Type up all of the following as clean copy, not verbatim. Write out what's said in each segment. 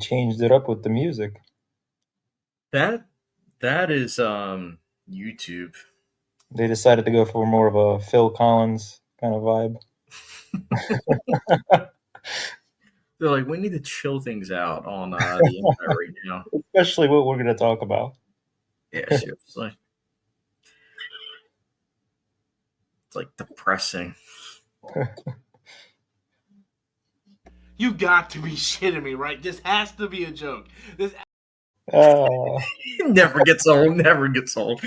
changed it up with the music. That is YouTube. They decided to go for more of a Phil Collins kind of vibe. They're like, we need to chill things out on the internet right now. Especially what we're going to talk about. Yeah, seriously. It's like depressing. You got to be shitting me, right? This has to be a joke. This Never gets old. Never gets old.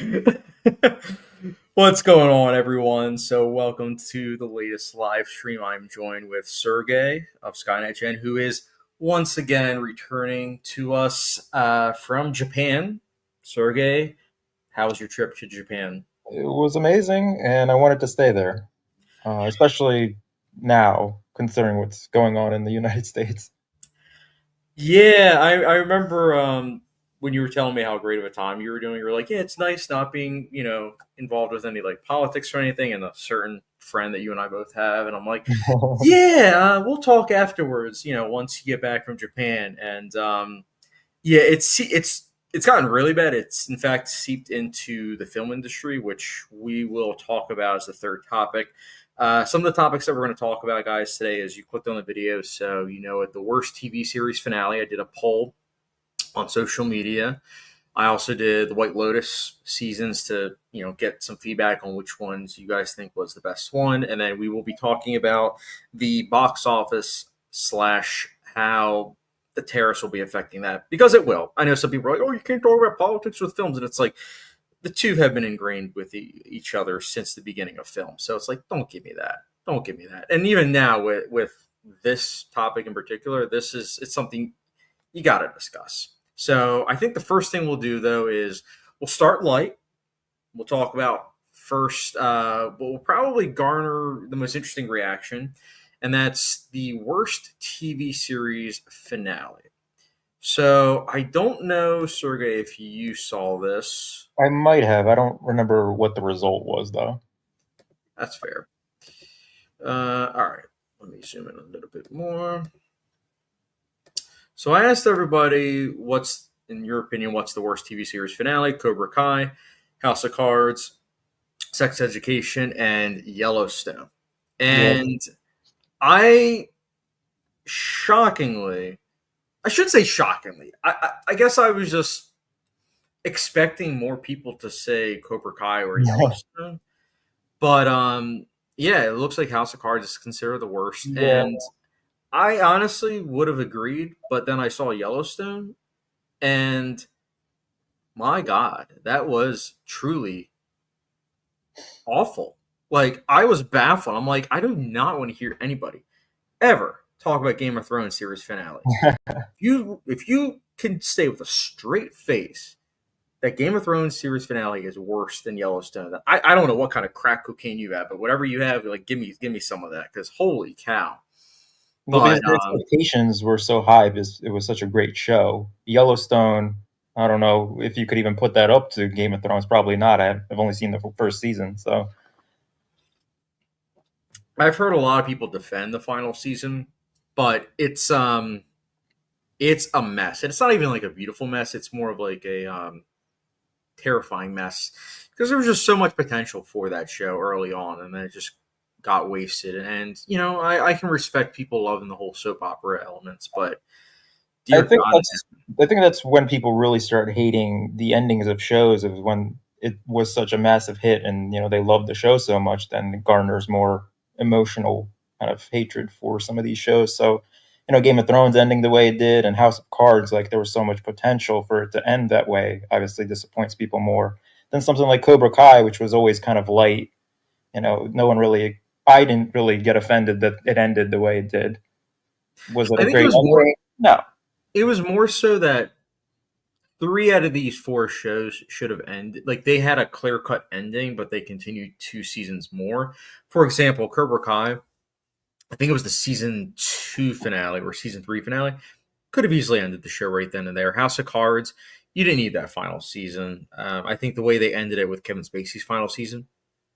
What's going on, everyone? So, welcome to the latest live stream. I'm joined with Sergey of SkynetGen, who is once again returning to us from Japan. Sergey, how was your trip to Japan? It was amazing, and I wanted to stay there, especially now, considering what's going on in the United States. Yeah, I remember when you were telling me how great of a time you were doing. You were like, "Yeah, it's nice not being, involved with any like politics or anything." And a certain friend that you and I both have, and I'm like, "Yeah, we'll talk afterwards." Once you get back from Japan, and yeah, it's gotten really bad. It's in fact seeped into the film industry, which we will talk about as the third topic. Some of the topics that we're going to talk about, guys, today, is you clicked on the video, so you know at the worst TV series finale, I did a poll on social media. I also did the White Lotus seasons to get some feedback on which ones you guys think was the best one, and then we will be talking about the box office slash how the tariffs will be affecting that, because it will. I know some people are like, "Oh, you can't talk about politics with films," and it's like the two have been ingrained with each other since the beginning of film. So it's like, don't give me that. Don't give me that. And even now with this topic in particular, it's something you got to discuss. So I think the first thing we'll do, though, is we'll start light. We'll talk about first what will probably garner the most interesting reaction, and that's the worst TV series finale. So I don't know, Sergey, if you saw this. I might have. I don't remember what the result was, though. That's fair. All right. Let me zoom in a little bit more. So I asked everybody, in your opinion, what's the worst TV series finale? Cobra Kai, House of Cards, Sex Education, and Yellowstone. And I shouldn't say shockingly. I guess I was just expecting more people to say Cobra Kai or Yellowstone. But yeah, it looks like House of Cards is considered the worst. Yeah. And I honestly would have agreed, but then I saw Yellowstone, and my God, that was truly awful. Like, I was baffled. I'm like, I do not want to hear anybody ever talk about Game of Thrones series finale. If you can say with a straight face that Game of Thrones series finale is worse than Yellowstone, I don't know what kind of crack cocaine you have, but whatever you have, like give me some of that, because holy cow. Well, because the expectations were so high because it was such a great show. Yellowstone, I don't know if you could even put that up to Game of Thrones. Probably not. I've only seen the first season, so. I've heard a lot of people defend the final season, but it's a mess. And it's not even like a beautiful mess. It's more of like a terrifying mess, because there was just so much potential for that show early on, and then it just got wasted. And I can respect people loving the whole soap opera elements, but I think that's when people really start hating the endings of shows, is when it was such a massive hit and they love the show so much, then it garners more emotional kind of hatred for some of these shows. So Game of Thrones ending the way it did, and House of Cards, like there was so much potential for it to end that way, obviously disappoints people more than something like Cobra Kai, which was always kind of light. I didn't really get offended that it ended the way it did. Was it a great ending? No. It was more so that 3 out of these 4 shows should have ended. Like, they had a clear-cut ending, but they continued 2 seasons more. For example, Cobra Kai, I think it was the season 2 finale or season 3 finale, could have easily ended the show right then and there. House of Cards, you didn't need that final season. I think the way they ended it with Kevin Spacey's final season,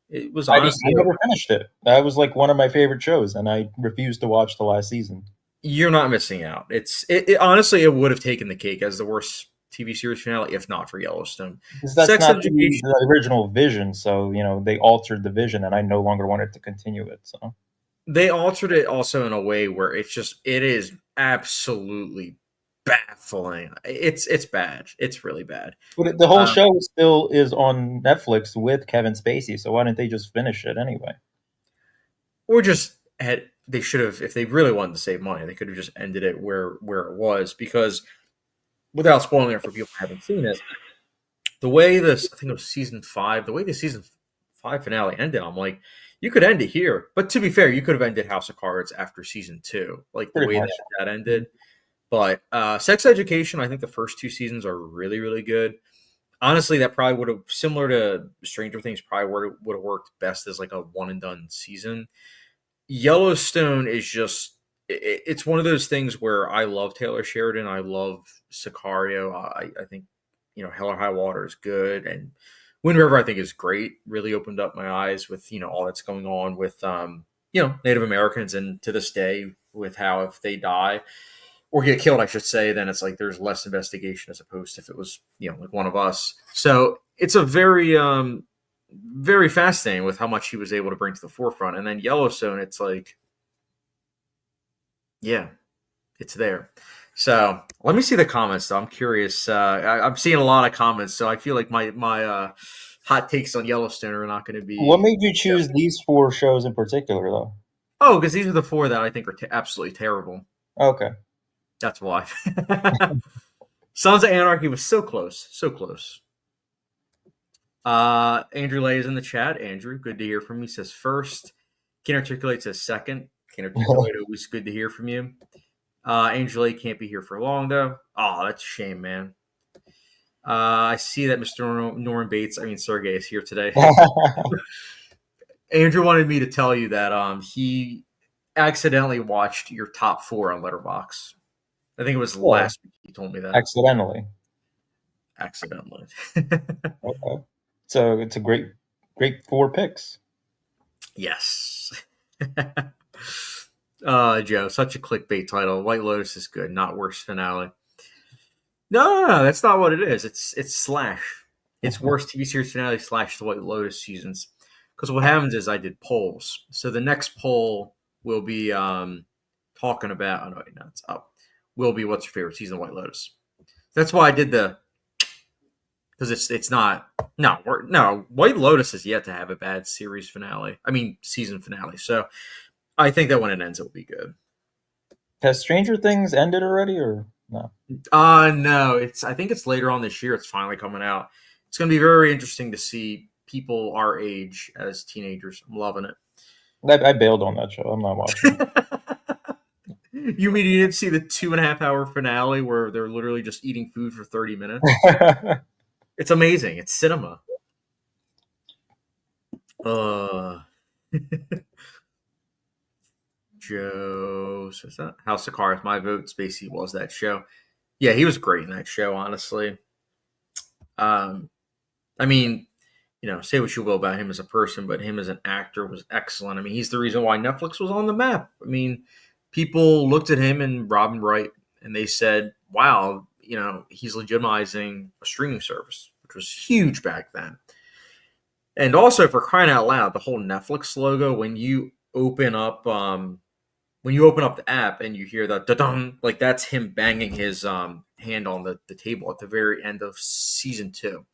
it was honestly... I never finished it. That was like one of my favorite shows, and I refused to watch the last season. You're not missing out. Honestly, it would have taken the cake as the worst TV series finale if not for Yellowstone. Because that's Sex not Education. the original vision. So they altered the vision, and I no longer wanted to continue it. So They altered it also in a way where it is absolutely baffling. It's bad. It's really bad. but the whole show still is on Netflix with Kevin Spacey. So why didn't they just finish it anyway? Or they should have, if they really wanted to save money, they could have just ended it where it was, because without spoiling it for people who haven't seen it, the way I think it was season 5, the way the season 5 finale ended, I'm like, you could end it here. But to be fair, you could have ended House of Cards after season 2, like the way that ended. But Sex Education, I think the first 2 seasons are really, really good. Honestly, that probably would have, similar to Stranger Things, probably would have worked best as like a one and done season. Yellowstone is just, it's one of those things where I love Taylor Sheridan. I love Sicario. I think, Hell or High Water is good. And Wind River, I think, is great. Really opened up my eyes with, all that's going on with, Native Americans. And to this day, with how if they die or get killed, I should say, then it's like there's less investigation as opposed to if it was, like one of us. So it's a very, very fascinating with how much he was able to bring to the forefront. And then Yellowstone, it's like, yeah, it's there. So let me see the comments, though. I'm curious. I'm seeing a lot of comments, so I feel like my hot takes on Yellowstone are not going to be. What made you choose these 4 shows in particular, though? Oh, because these are the 4 that I think are absolutely terrible. Okay. That's why. Sons of Anarchy was so close. So close. Andrew Lay is in the chat. Andrew, good to hear from you. He says first. Can Articulate says second. Can Articulate, always good to hear from you. Andrew Lay can't be here for long, though. Oh, that's a shame, man. I see that Mr. Norman Bates, Sergey, is here today. Andrew wanted me to tell you that he accidentally watched your top 4 on Letterboxd. I think it was last week he told me that. Accidentally. Okay. So it's a great 4 picks. Yes. Joe, such a clickbait title. White Lotus is good, not worst finale. No, that's not what it is. It's slash. It's worst TV series finale / the White Lotus seasons. Because what happens is I did polls. So the next poll will be talking about. Oh no, wait, no, it's up. Will be what's your favorite season of White Lotus. That's why I did because it's not. No, White Lotus is yet to have a bad series finale. Season finale. So I think that when it ends, it will be good. Has Stranger Things ended already, or no? No. I think it's later on this year. It's finally coming out. It's going to be very interesting to see people our age as teenagers. I'm loving it. I bailed on that show. I'm not watching it. You mean you didn't see the 2.5-hour finale where they're literally just eating food for 30 minutes? It's amazing. It's cinema. Joe says that House of Cards, my vote. Spacey was that show. Yeah, he was great in that show, honestly. Say what you will about him as a person, but him as an actor was excellent. He's the reason why Netflix was on the map. People looked at him and Robin Wright, and they said, wow, he's legitimizing a streaming service, which was huge back then. And also, for crying out loud, the whole Netflix logo, when you open up the app and you hear that da-dum, like that's him banging his hand on the table at the very end of season 2.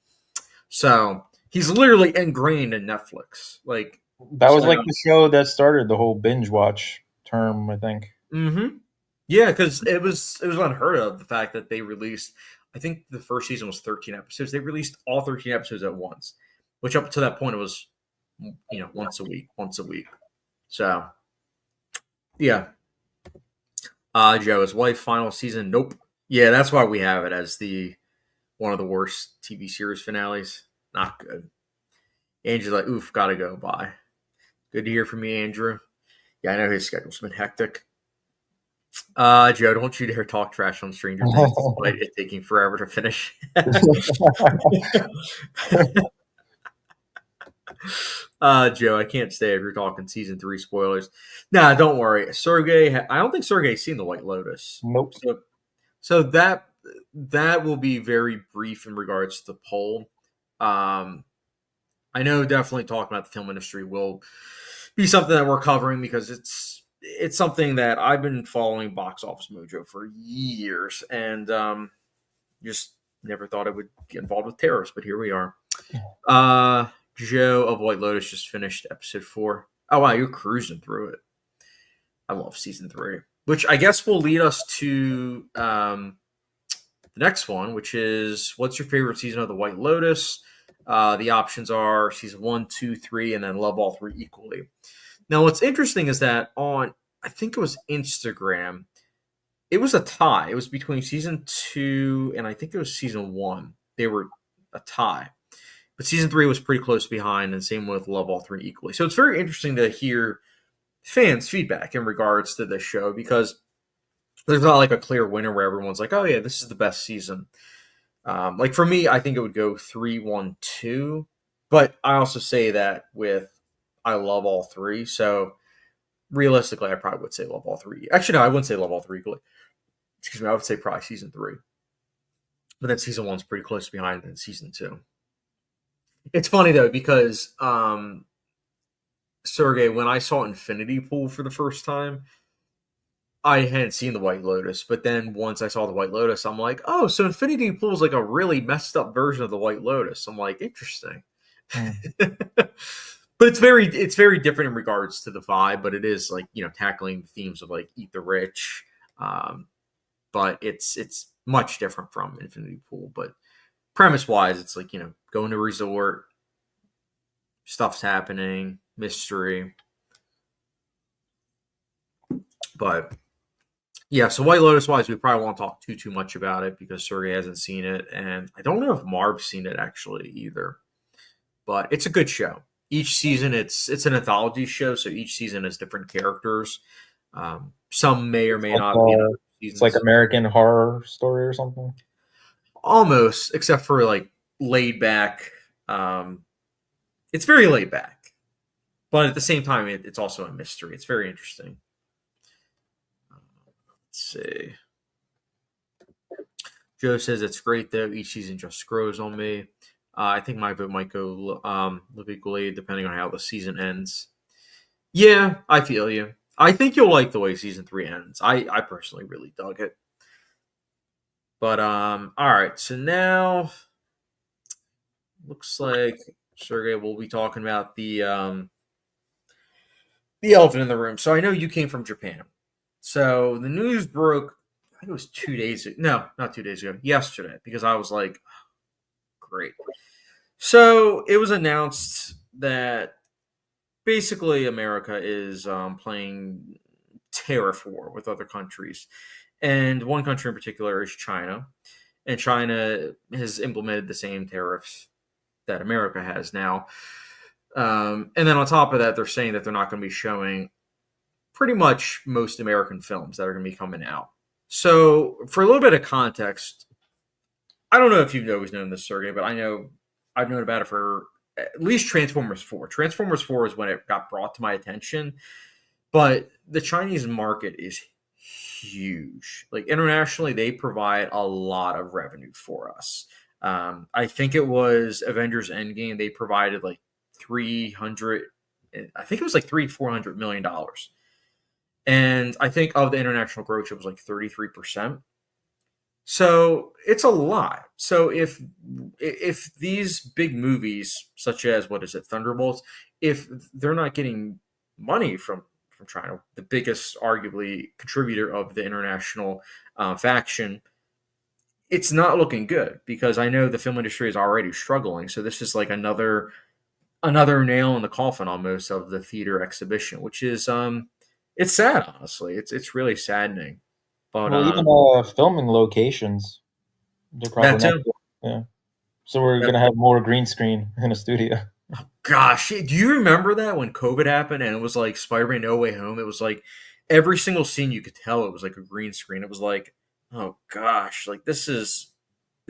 So he's literally ingrained in Netflix. That was like the show that started the whole binge watch term, I think. Mm-hmm. Yeah, because it was unheard of, the fact that they released, I think the first season was 13 episodes. They released all 13 episodes at once, which up to that point it was, once a week. So, yeah. Joe, his wife final season? Nope. Yeah, that's why we have it as one of the worst TV series finales. Not good. Andrew's like, oof, gotta go. Bye. Good to hear from you, Andrew. Yeah, I know his schedule's been hectic. Joe, don't you dare talk trash on Stranger Things despite it taking forever to finish. Joe, I can't stay if you're talking season 3 spoilers. Nah, don't worry. Sergey, I don't think Sergey's seen the White Lotus. Nope. So that will be very brief in regards to the poll. I know definitely talking about the film industry will be something that we're covering because it's something that I've been following Box Office Mojo for years, and just never thought I would get involved with terrorists, but here we are. Joe of White Lotus just finished episode 4. Oh wow, you're cruising through it. I love season 3, which I guess will lead us to the next one, which is what's your favorite season of the White Lotus? The options are season 1, 2, 3, and then love all 3 equally. Now, what's interesting is that on, I think it was Instagram, it was a tie. It was between season 2 and I think it was season 1. They were a tie. But season 3 was pretty close behind, and same with love all 3 equally. So it's very interesting to hear fans' feedback in regards to this show because there's not like a clear winner where everyone's like, oh yeah, this is the best season. Like for me, I think it would go 3, 1, 2. But I also say that with I love all 3. So realistically, I probably would say love all 3. Actually, no, I wouldn't say love all 3 equally. Excuse me, I would say probably season 3. But then season 1's pretty close behind than season 2. It's funny though, because Sergey, when I saw Infinity Pool for the first time, I hadn't seen the White Lotus, but then once I saw the White Lotus, I'm like, oh, so Infinity Pool is like a really messed up version of the White Lotus. I'm like, interesting. But it's very different in regards to the vibe, but it is like, tackling the themes of like Eat the Rich. But it's much different from Infinity Pool. But premise wise, it's like, going to a resort, stuff's happening, mystery. But yeah, so White Lotus wise, we probably won't talk too much about it because Sergey hasn't seen it, and I don't know if Marv's seen it actually either. But it's a good show. Each season, it's an anthology show, so each season has different characters. Some may or may not be in other seasons. It's like American Horror Story or something. Almost, except for like laid back. It's very laid back, but at the same time, it's also a mystery. It's very interesting. Let's see. Joe says it's great though. Each season just grows on me. I think my vote might go live equally depending on how the season ends. Yeah, I feel you. I think you'll like the way season 3 ends. I personally really dug it. But all right. So now looks like Sergey will be talking about the elephant in the room. So I know you came from Japan. So the news broke, I think it was 2 days ago. No, not 2 days ago. Yesterday, because I was like, great. So it was announced that basically America is playing tariff war with other countries. And one country in particular is China. And China has implemented the same tariffs that America has now. And then on top of that, they're saying that they're not going to be showing pretty much most American films that are going to be coming out. So for a little bit of context, I don't know if you've always known this, Sergey, but I know I've known about it for at least Transformers 4. Transformers 4 is when it got brought to my attention. But the Chinese market is huge. Like internationally, they provide a lot of revenue for us. I think it was Avengers Endgame. They provided like $400 million. And I think of the international gross, it was like 33%. So it's a lot. So if these big movies, such as Thunderbolts, if they're not getting money from China, the biggest arguably contributor of the international faction, it's not looking good because I know the film industry is already struggling. So this is like another nail in the coffin almost of the theater exhibition, which is it's sad, honestly. It's really saddening. But even filming locations, they're probably not. Yeah. So we're gonna have more green screen in a studio. Oh, gosh, do you remember that when COVID happened and it was like Spider-Man No Way Home? It was like every single agonizing. You could tell it was like a green screen. It was like, oh gosh, like this is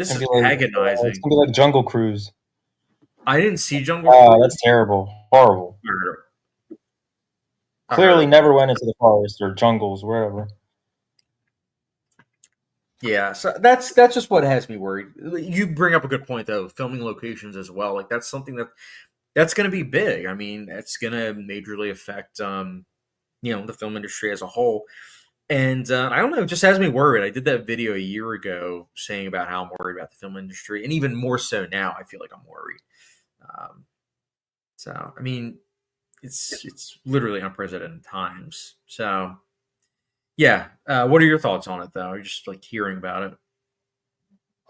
agonizing. It's gonna be like Jungle Cruise. I didn't see Jungle Oh, Cruise. that's terrible. Horrible. I heard Clearly it. never went into the forest or jungles, wherever. Yeah, so that's just what has me worried. You bring up a good point though, filming locations as well. Like that's something that's going to be big. I mean, that's going to majorly affect the film industry as a whole. And I don't know, it just has me worried. I did that video a year ago saying about how I'm worried about the film industry, and even more so now. I feel like I'm worried. Um, so I mean, it's literally unprecedented times. So yeah, what are your thoughts on it though? You're just like hearing about it.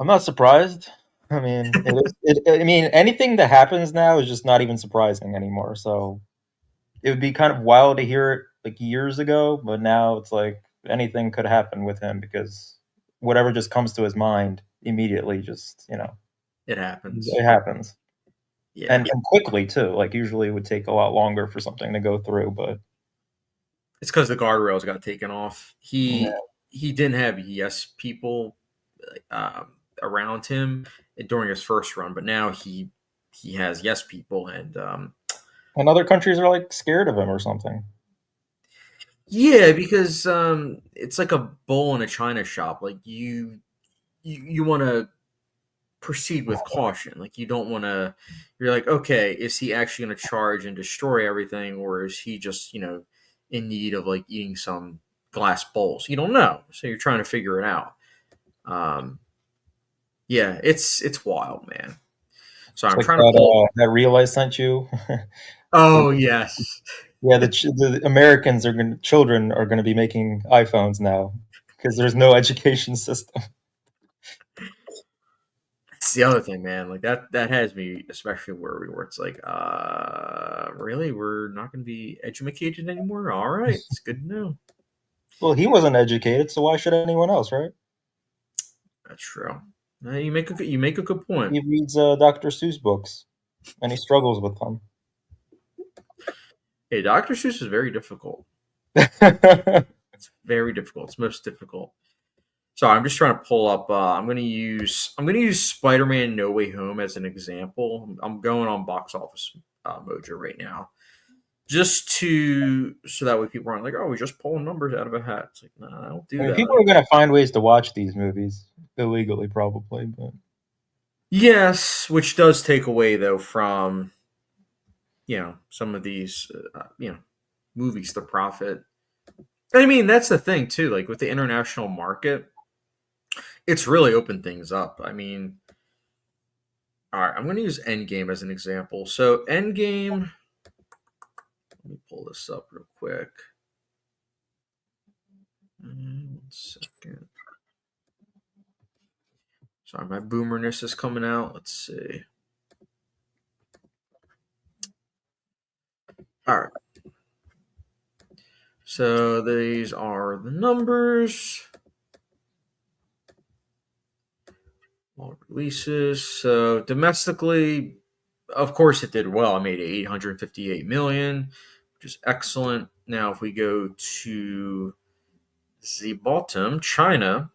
I'm not surprised. I mean, I mean, anything that happens now is just not even surprising anymore. So it would be kind of wild to hear it like years ago, but now it's like anything could happen with him because whatever just comes to his mind immediately, just It happens. it happens, Yeah, and quickly too. Like usually it would take a lot longer for something to go through, but it's because the guardrails got taken off. yeah. He didn't have yes people around him during his first run, but now he has yes people, and And other countries are like scared of him or something. yeah, because it's like a bull in a china shop. Like you want to proceed with caution. Like you don't want to. You're like, okay, is he actually going to charge and destroy everything, or is he just in need of like eating some glass bowls? You don't know, so you're trying to figure it out. Um, yeah, it's wild, man. So It's I'm like trying to pull. that reel I sent you. Oh yes, Yeah, the Americans are going children are going to be making iPhones now because there's no education system. it's the other thing, man. Like that has me especially worried. Where it's like, really, we're not going to be educated anymore. All right, it's good to know. Well, he wasn't educated, so why should anyone else, right? That's true. You make a good point. He reads Dr. Seuss books, and he struggles with them. Hey, Doctor Seuss is very difficult. Well, It's very difficult. It's most difficult. So I'm just trying to pull up. I'm gonna use Spider-Man No Way Home as an example. I'm going on Box Office Mojo right now, just to so that way people aren't like, oh, we're just pulling numbers out of a hat. It's like, nah, I don't I do mean, that. people are going to find ways to watch these movies illegally, probably, but Yes, which does take away though from some of these movies, the profit. I mean, that's the thing too. Like with the international market, it's really opened things up. I mean, all right, I'm going to use Endgame as an example. So Endgame, let me pull this up real quick. 1 second. Sorry, my boomerness is coming out. Let's see. All right. So these are the numbers. All releases. So domestically, of course, it did well. I made 858 million, which is excellent. Now, if we go to the bottom, China.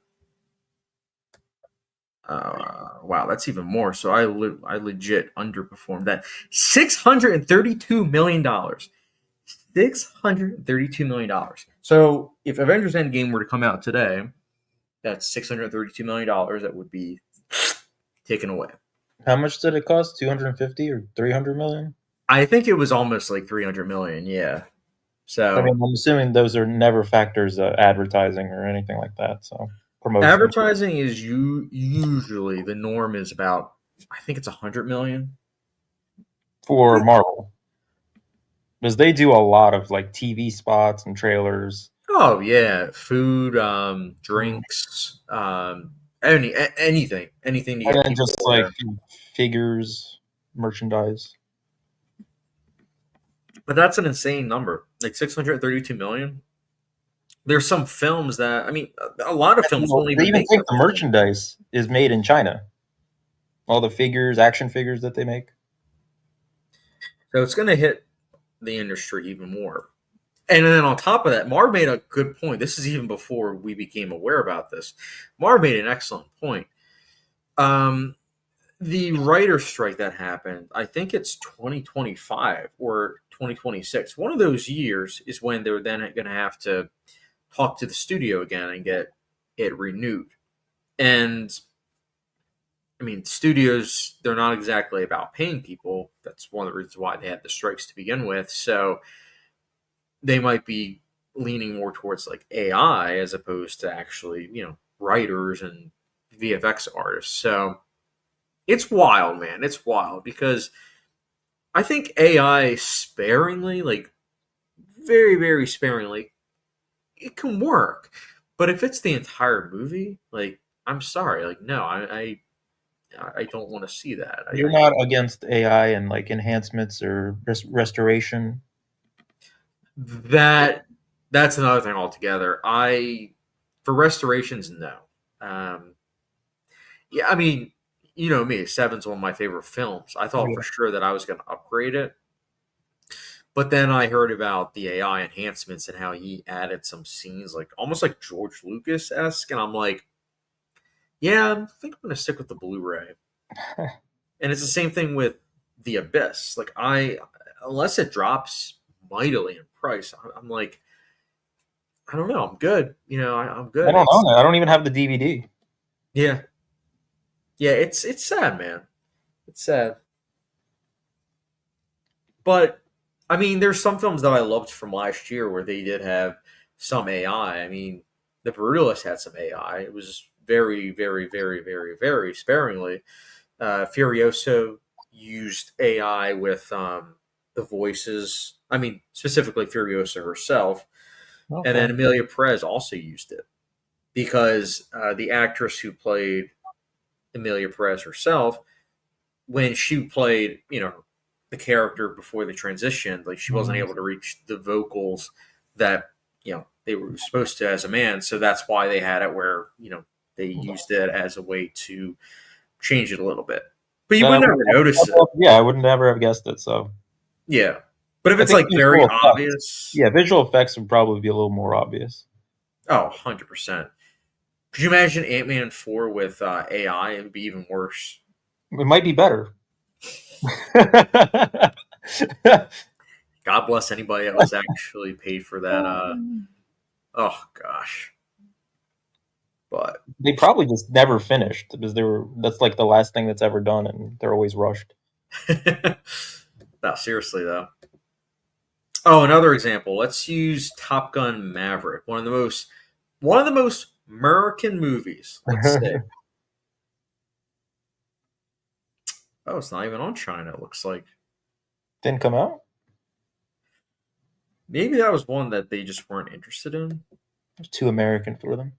Wow, that's even more. So I legit underperformed that. $632 million. $632 million. So if Avengers Endgame were to come out today, that's $632 million that would be taken away. how much did it cost? 250 or 300 million? I think it was almost like 300 million. Yeah. I mean, So I'm assuming those are never factors advertising or anything like that. So promotion advertising is usually the norm is about, I think it's 100 million. for Marvel because they do a lot of like TV spots and trailers. Oh yeah, food, drinks, anything to And get then people just like there. figures, merchandise. But that's an insane number, like 632 million. There's some films that I mean, a lot of films Well, won't they even even make think that the much money. merchandise is made in China. All the figures, action figures that they make. So it's going to hit the industry even more. And then on top of that, Marv made a good point. This is even before we became aware about this. Marv made an excellent point. Um, the writer strike that happened, I think it's 2025 or 2026. One of those years is when they're then going to have to talk to the studio again and get it renewed. And I mean, studios, they're not exactly about paying people. That's one of the reasons why they had the strikes to begin with. So they might be leaning more towards like AI as opposed to actually, writers and VFX artists. So it's wild, man. It's wild because I think AI sparingly, like very, very sparingly, it can work. But if it's the entire movie, like, I'm sorry, like, no, I don't want to see that. You're not against AI and like enhancements or restoration. That's another thing altogether. For restorations, no. Yeah, I mean, you know me, Seven's one of my favorite films. I thought for sure that I was going to upgrade it, but then I heard about the AI enhancements and how he added some scenes, like almost like George Lucas esque, and I'm like, yeah, I think I'm going to stick with the Blu-ray. And it's the same thing with The Abyss. Like unless it drops mightily in price, I'm like, I don't know. I'm good. I'm good. I don't know. I don't even have the DVD. Yeah. Yeah, it's sad, man. It's sad. But I mean, there's some films that I loved from last year where they did have some AI. I mean, The Brutalist had some AI. It was very, very, very, very, very sparingly. Furioso used AI with the voices. I mean, specifically Furiosa herself. Okay. And then Emilia Perez also used it because the actress who played Emilia Perez herself, when she played, the character before they transitioned, like she wasn't able to reach the vocals that, they were supposed to as a man. So that's why they had it where, they used it as a way to change it a little bit. But you wouldn't ever notice it. Yeah, I wouldn't ever have guessed it. So yeah, but if it's like very obvious, visual effects would probably be a little more obvious. Oh, 100%. Could you imagine Ant-Man 4 with AI? It would be even worse. It might be better. God bless anybody that was actually paid for that. Oh gosh. But they probably just never finished because that's like the last thing that's ever done, and they're always rushed. No, seriously though. Oh, another example. Let's use Top Gun Maverick, one of the most American movies. Let's say. Oh, it's not even on China. It looks like didn't come out. Maybe that was one that they just weren't interested in. It was too American for them.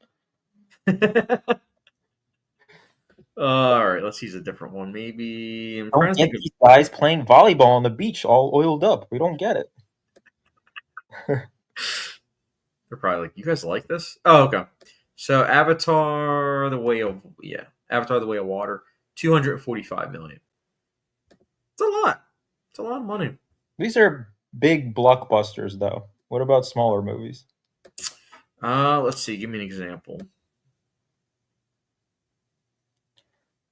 All right, let's use a different one. Maybe I'm trying to think of these guys playing volleyball on the beach, all oiled up. We don't get it. They're probably like, "You guys like this?" Oh, okay. So, Avatar: The Way of Water, $245 million. It's a lot. It's a lot of money. These are big blockbusters, though. What about smaller movies? Let's see. Give me an example.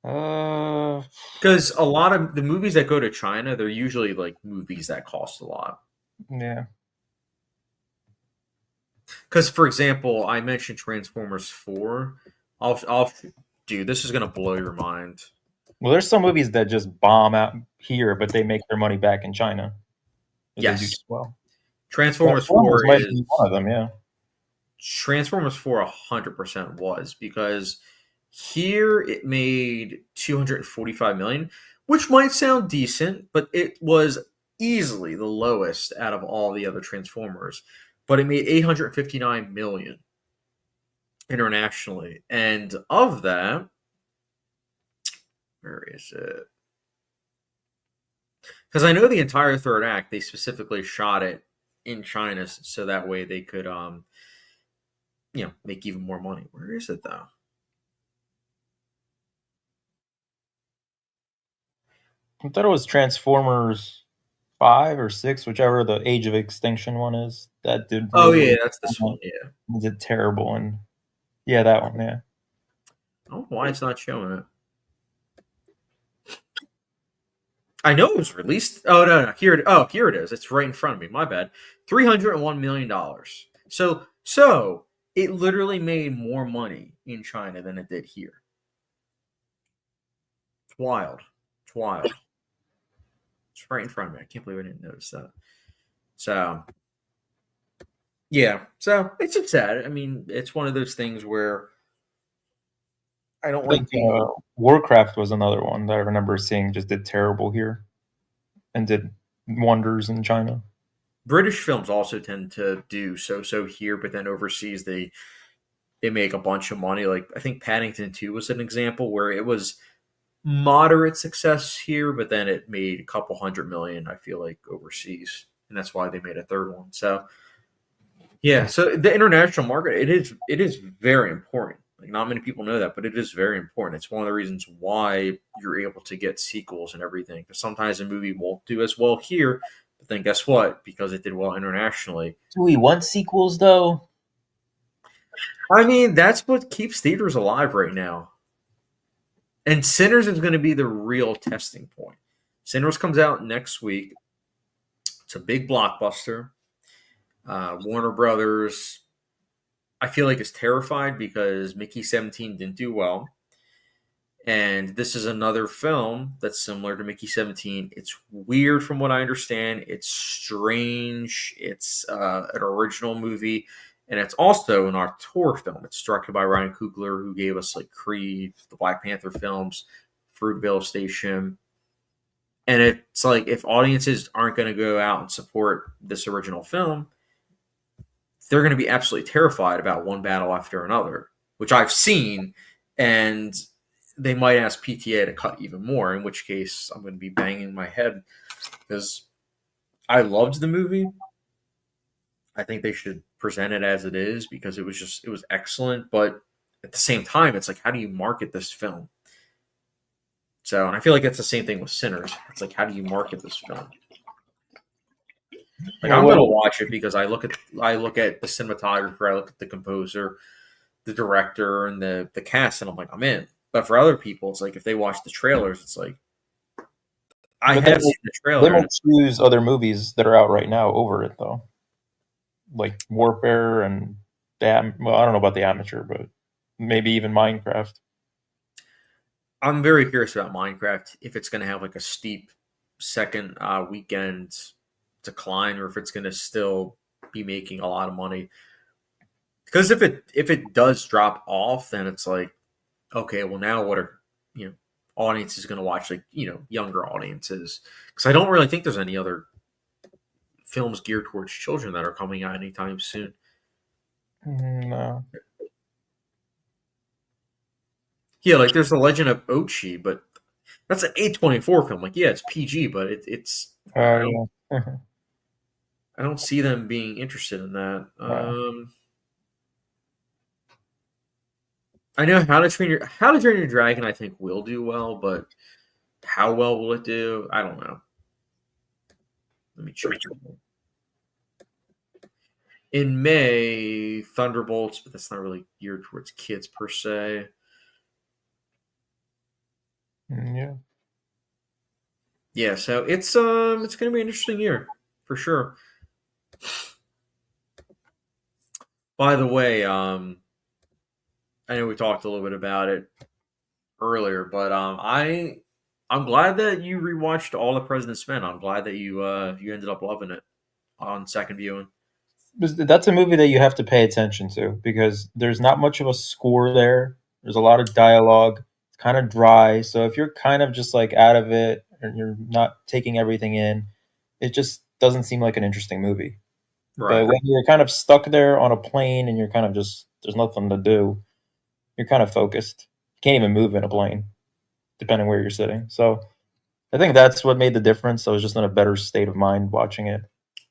Because a lot of the movies that go to China, they're usually like movies that cost a lot. Yeah. Because, for example, I mentioned Transformers 4. Dude, this is gonna blow your mind. Well, there's some movies that just bomb out here, but they make their money back in China. Yes. They do well. Transformers 4 might be one of them, yeah. Transformers 4 100% was, because here it made $245 million, which might sound decent, but it was easily the lowest out of all the other Transformers. But it made $859 million internationally, and of that, where is it? Because I know the entire third act, they specifically shot it in China so that way they could, make even more money. Where is it though? I thought it was Transformers 5 or 6, whichever the Age of Extinction one is. That did. Oh yeah, that's this one. Yeah, did terrible, and yeah, that one. Yeah. I don't know why it's not showing it. I know it was released. Oh no, here it is. It's right in front of me. My bad. $301 million. So it literally made more money in China than it did here. It's wild. It's wild. It's right in front of me. I can't believe I didn't notice that. So yeah. So it's just sad. I mean, it's one of those things where I don't like being. Warcraft was another one that I remember seeing just did terrible here and did wonders in China. British films also tend to do so here, but then overseas they make a bunch of money. Like I think Paddington 2 was an example where it was moderate success here, but then it made a couple hundred million, I feel like, overseas. And that's why they made a third one. So yeah, so the international market, it is very important. Like not many people know that, but it is very important. It's one of the reasons why you're able to get sequels and everything. Because sometimes a movie won't do as well here, but then guess what? Because it did well internationally. Do we want sequels though? I mean, that's what keeps theaters alive right now. And Sinners is going to be the real testing point. Sinners comes out next week. It's a big blockbuster. Warner Brothers, I feel like, is terrified because Mickey 17 didn't do well. And this is another film that's similar to Mickey 17. It's weird from what I understand. It's strange. It's an original movie. And it's also an auteur film. It's directed by Ryan Coogler, who gave us like Creed, the Black Panther films, Fruitvale Station. And it's like if audiences aren't going to go out and support this original film, they're going to be absolutely terrified about one battle after another, which I've seen. And they might ask PTA to cut even more, in which case I'm going to be banging my head because I loved the movie. I think they should present it as it is because it was excellent. But at the same time, it's like, how do you market this film? So, and I feel like it's the same thing with Sinners. It's like, how do you market this film? Like, I'm going to watch it because I look at the cinematographer, I look at the composer, the director, and the cast, and I'm like, I'm in. But for other people, it's like if they watch the trailers, it's like I have seen the trailer. They might choose other movies that are out right now over it, though, like Warfare and I don't know about The Amateur, but maybe even Minecraft. I'm very curious about Minecraft if it's going to have like a steep second weekend decline, or if it's going to still be making a lot of money. Because if it does drop off, then it's like, okay, well now what are audiences going to watch? Like younger audiences, because I don't really think there's any other films geared towards children that are coming out anytime soon. No. Yeah, like there's The Legend of Ochi, but that's an A24 film. Like, yeah, it's PG, but it's. I don't see them being interested in that. I know How to Train Your Dragon, I think will do well, but how well will it do? I don't know. Let me check. In May, Thunderbolts, but that's not really geared towards kids per se. Yeah. Yeah, so it's going to be an interesting year for sure. By the way, I know we talked a little bit about it earlier, but I'm glad that you rewatched All the President's Men. I'm glad that you ended up loving it on second viewing. That's a movie that you have to pay attention to because there's not much of a score there. There's a lot of dialogue. It's kind of dry. So if you're kind of just like out of it and you're not taking everything in, it just doesn't seem like an interesting movie. Right. But when you're kind of stuck there on a plane and you're kind of just, there's nothing to do, you're kind of focused. You can't even move in a plane, depending where you're sitting. So I think that's what made the difference. I was just in a better state of mind watching it,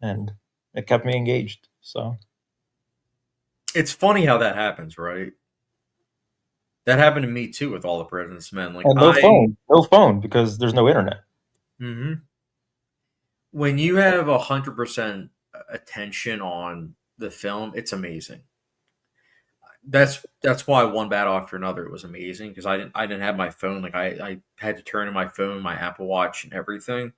and it kept me engaged. So it's funny how that happens, right? That happened to me too with All the President's Men. Like, and no phone because there's no internet. Mm-hmm. When you have 100% attention on the film, it's amazing. That's why one battle after another was amazing, because I didn't have my phone. Like I had to turn in my phone, my Apple Watch, and everything.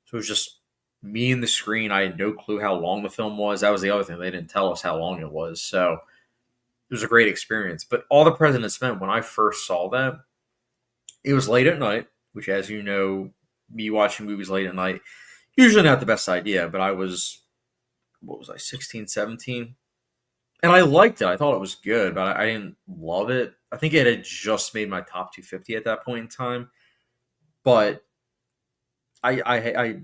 So it was just me and the screen. I had no clue how long the film was. That was the other thing. They didn't tell us how long it was. So it was a great experience. But All the President's Men, when I first saw that, it was late at night, which, as you know, me watching movies late at night, usually not the best idea. But I was, what was I, 16, 17? And I liked it. I thought it was good, but I didn't love it. I think it had just made my top 250 at that point in time. But I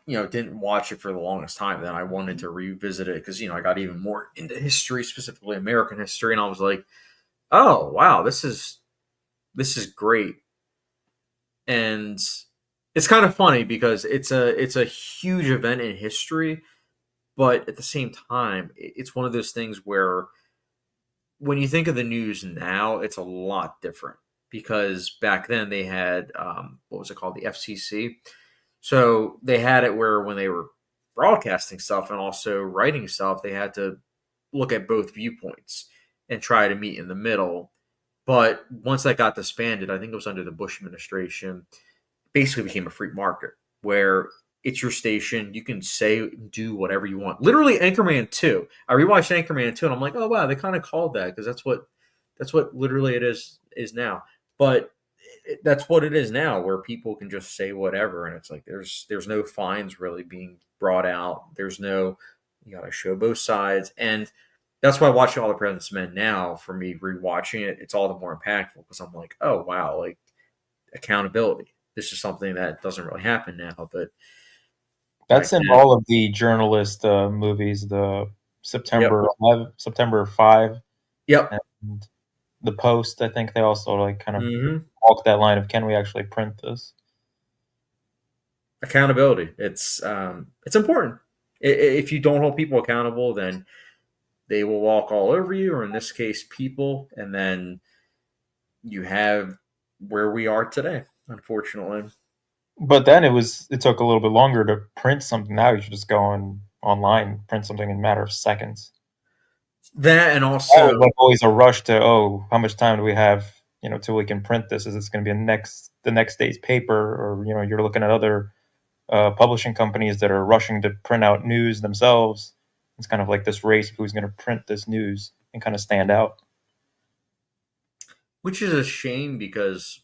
didn't watch it for the longest time. Then I wanted to revisit it because, I got even more into history, specifically American history. And I was like, oh, wow, this is great. And it's kind of funny because it's a huge event in history, but at the same time, it's one of those things where when you think of the news now, it's a lot different, because back then they had, what was it called, the FCC. So they had it where when they were broadcasting stuff and also writing stuff, they had to look at both viewpoints and try to meet in the middle. But once that got disbanded, I think it was under the Bush administration, basically became a free market where it's your station. You can say, do whatever you want. Literally, Anchorman 2. I rewatched Anchorman 2, and I'm like, oh wow, they kind of called that, because that's what literally it is now. But that's what it is now, where people can just say whatever, and it's like there's no fines really being brought out. There's no, you got to show both sides, and that's why watching All the President's Men now, for me rewatching it, it's all the more impactful, because I'm like, oh wow, like accountability. This is something that doesn't really happen now, but That's in all of the journalist movies. The September 11, September 5. Yep. And the Post. I think they also like kind of walk that line of, can we actually print this? Accountability. It's important. If you don't hold people accountable, then they will walk all over you, or in this case, people, and then you have where we are today, unfortunately. But then it took a little bit longer to print something. Now you should just go online, print something in a matter of seconds. That, and also like always a rush to, how much time do we have, till we can print this? Is this going to be the next day's paper? Or, you're looking at other publishing companies that are rushing to print out news themselves. It's kind of like this race of who's going to print this news and kind of stand out. Which is a shame, because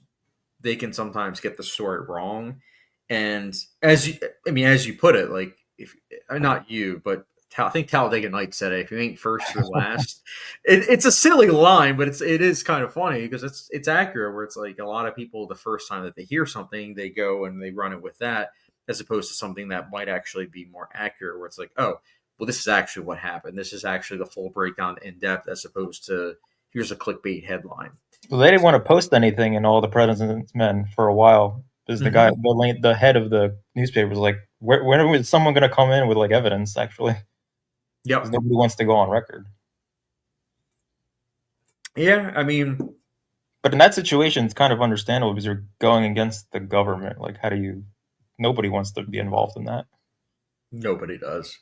they can sometimes get the story wrong. And as you put it, like, if not you, but I think Talladega Nights said it, if you ain't first, you're last. It's a silly line, but it is kind of funny, because it's accurate, where it's like a lot of people, the first time that they hear something, they go and they run it with that, as opposed to something that might actually be more accurate, where it's like, oh, well, this is actually what happened. This is actually the full breakdown in depth, as opposed to here's a clickbait headline. Well, they didn't want to post anything in All the President's Men for a while, because the guy, the head of the newspaper, was like, when is someone going to come in with like evidence, actually? Yep. Nobody wants to go on record. Yeah, I mean, but in that situation, it's kind of understandable, because you're going against the government. Like, nobody wants to be involved in that. Nobody does.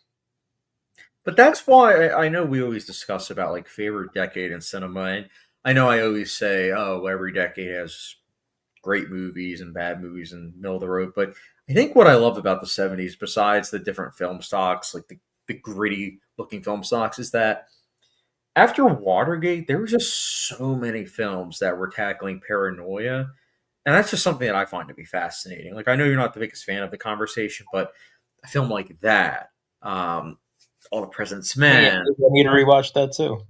But that's why I know we always discuss about like favorite decade in cinema. And I know I always say, oh, every decade has great movies and bad movies and middle of the road. But I think what I love about the 70s, besides the different film stocks, like the gritty looking film stocks, is that after Watergate, there were just so many films that were tackling paranoia. And that's just something that I find to be fascinating. Like, I know you're not the biggest fan of the conversation, but a film like that, All the President's Men. I need to rewatch that too.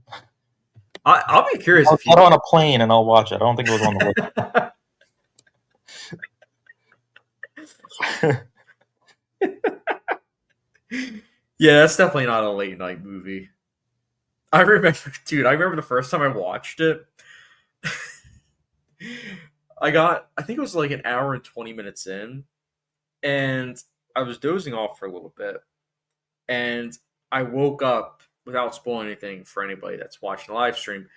I'll be curious. I'll get on a plane and I'll watch it. I don't think it was on the list. Yeah, that's definitely not a late night movie. I remember the first time I watched it. I think it was like an hour and 20 minutes in, and I was dozing off for a little bit, and I woke up, without spoiling anything for anybody that's watching the live stream.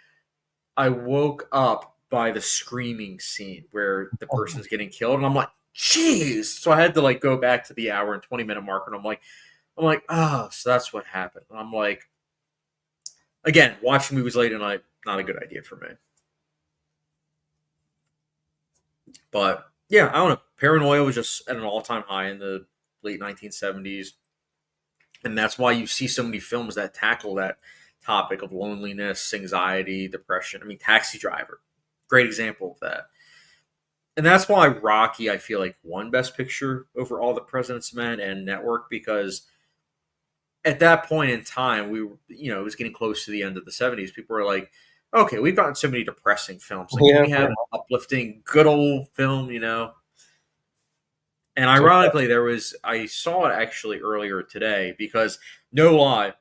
I woke up by the screaming scene where the person's getting killed, and I'm like, jeez. So I had to like go back to the hour and 20 minute mark, and I'm like, oh, so that's what happened. And I'm like, Again, watching movies late at night, not a good idea for me. But yeah, I don't know. Paranoia was just at an all-time high in the late 1970s, and that's why you see so many films that tackle that topic of loneliness, anxiety, depression. I mean, Taxi Driver, great example of that. And that's why Rocky, I feel like, won Best Picture over All the President's Men and Network, because at that point in time, we were, it was getting close to the end of the 70s. People were like, okay, we've gotten so many depressing films. Like, can we have an uplifting, good old film, And ironically, I saw it actually earlier today because, no lie,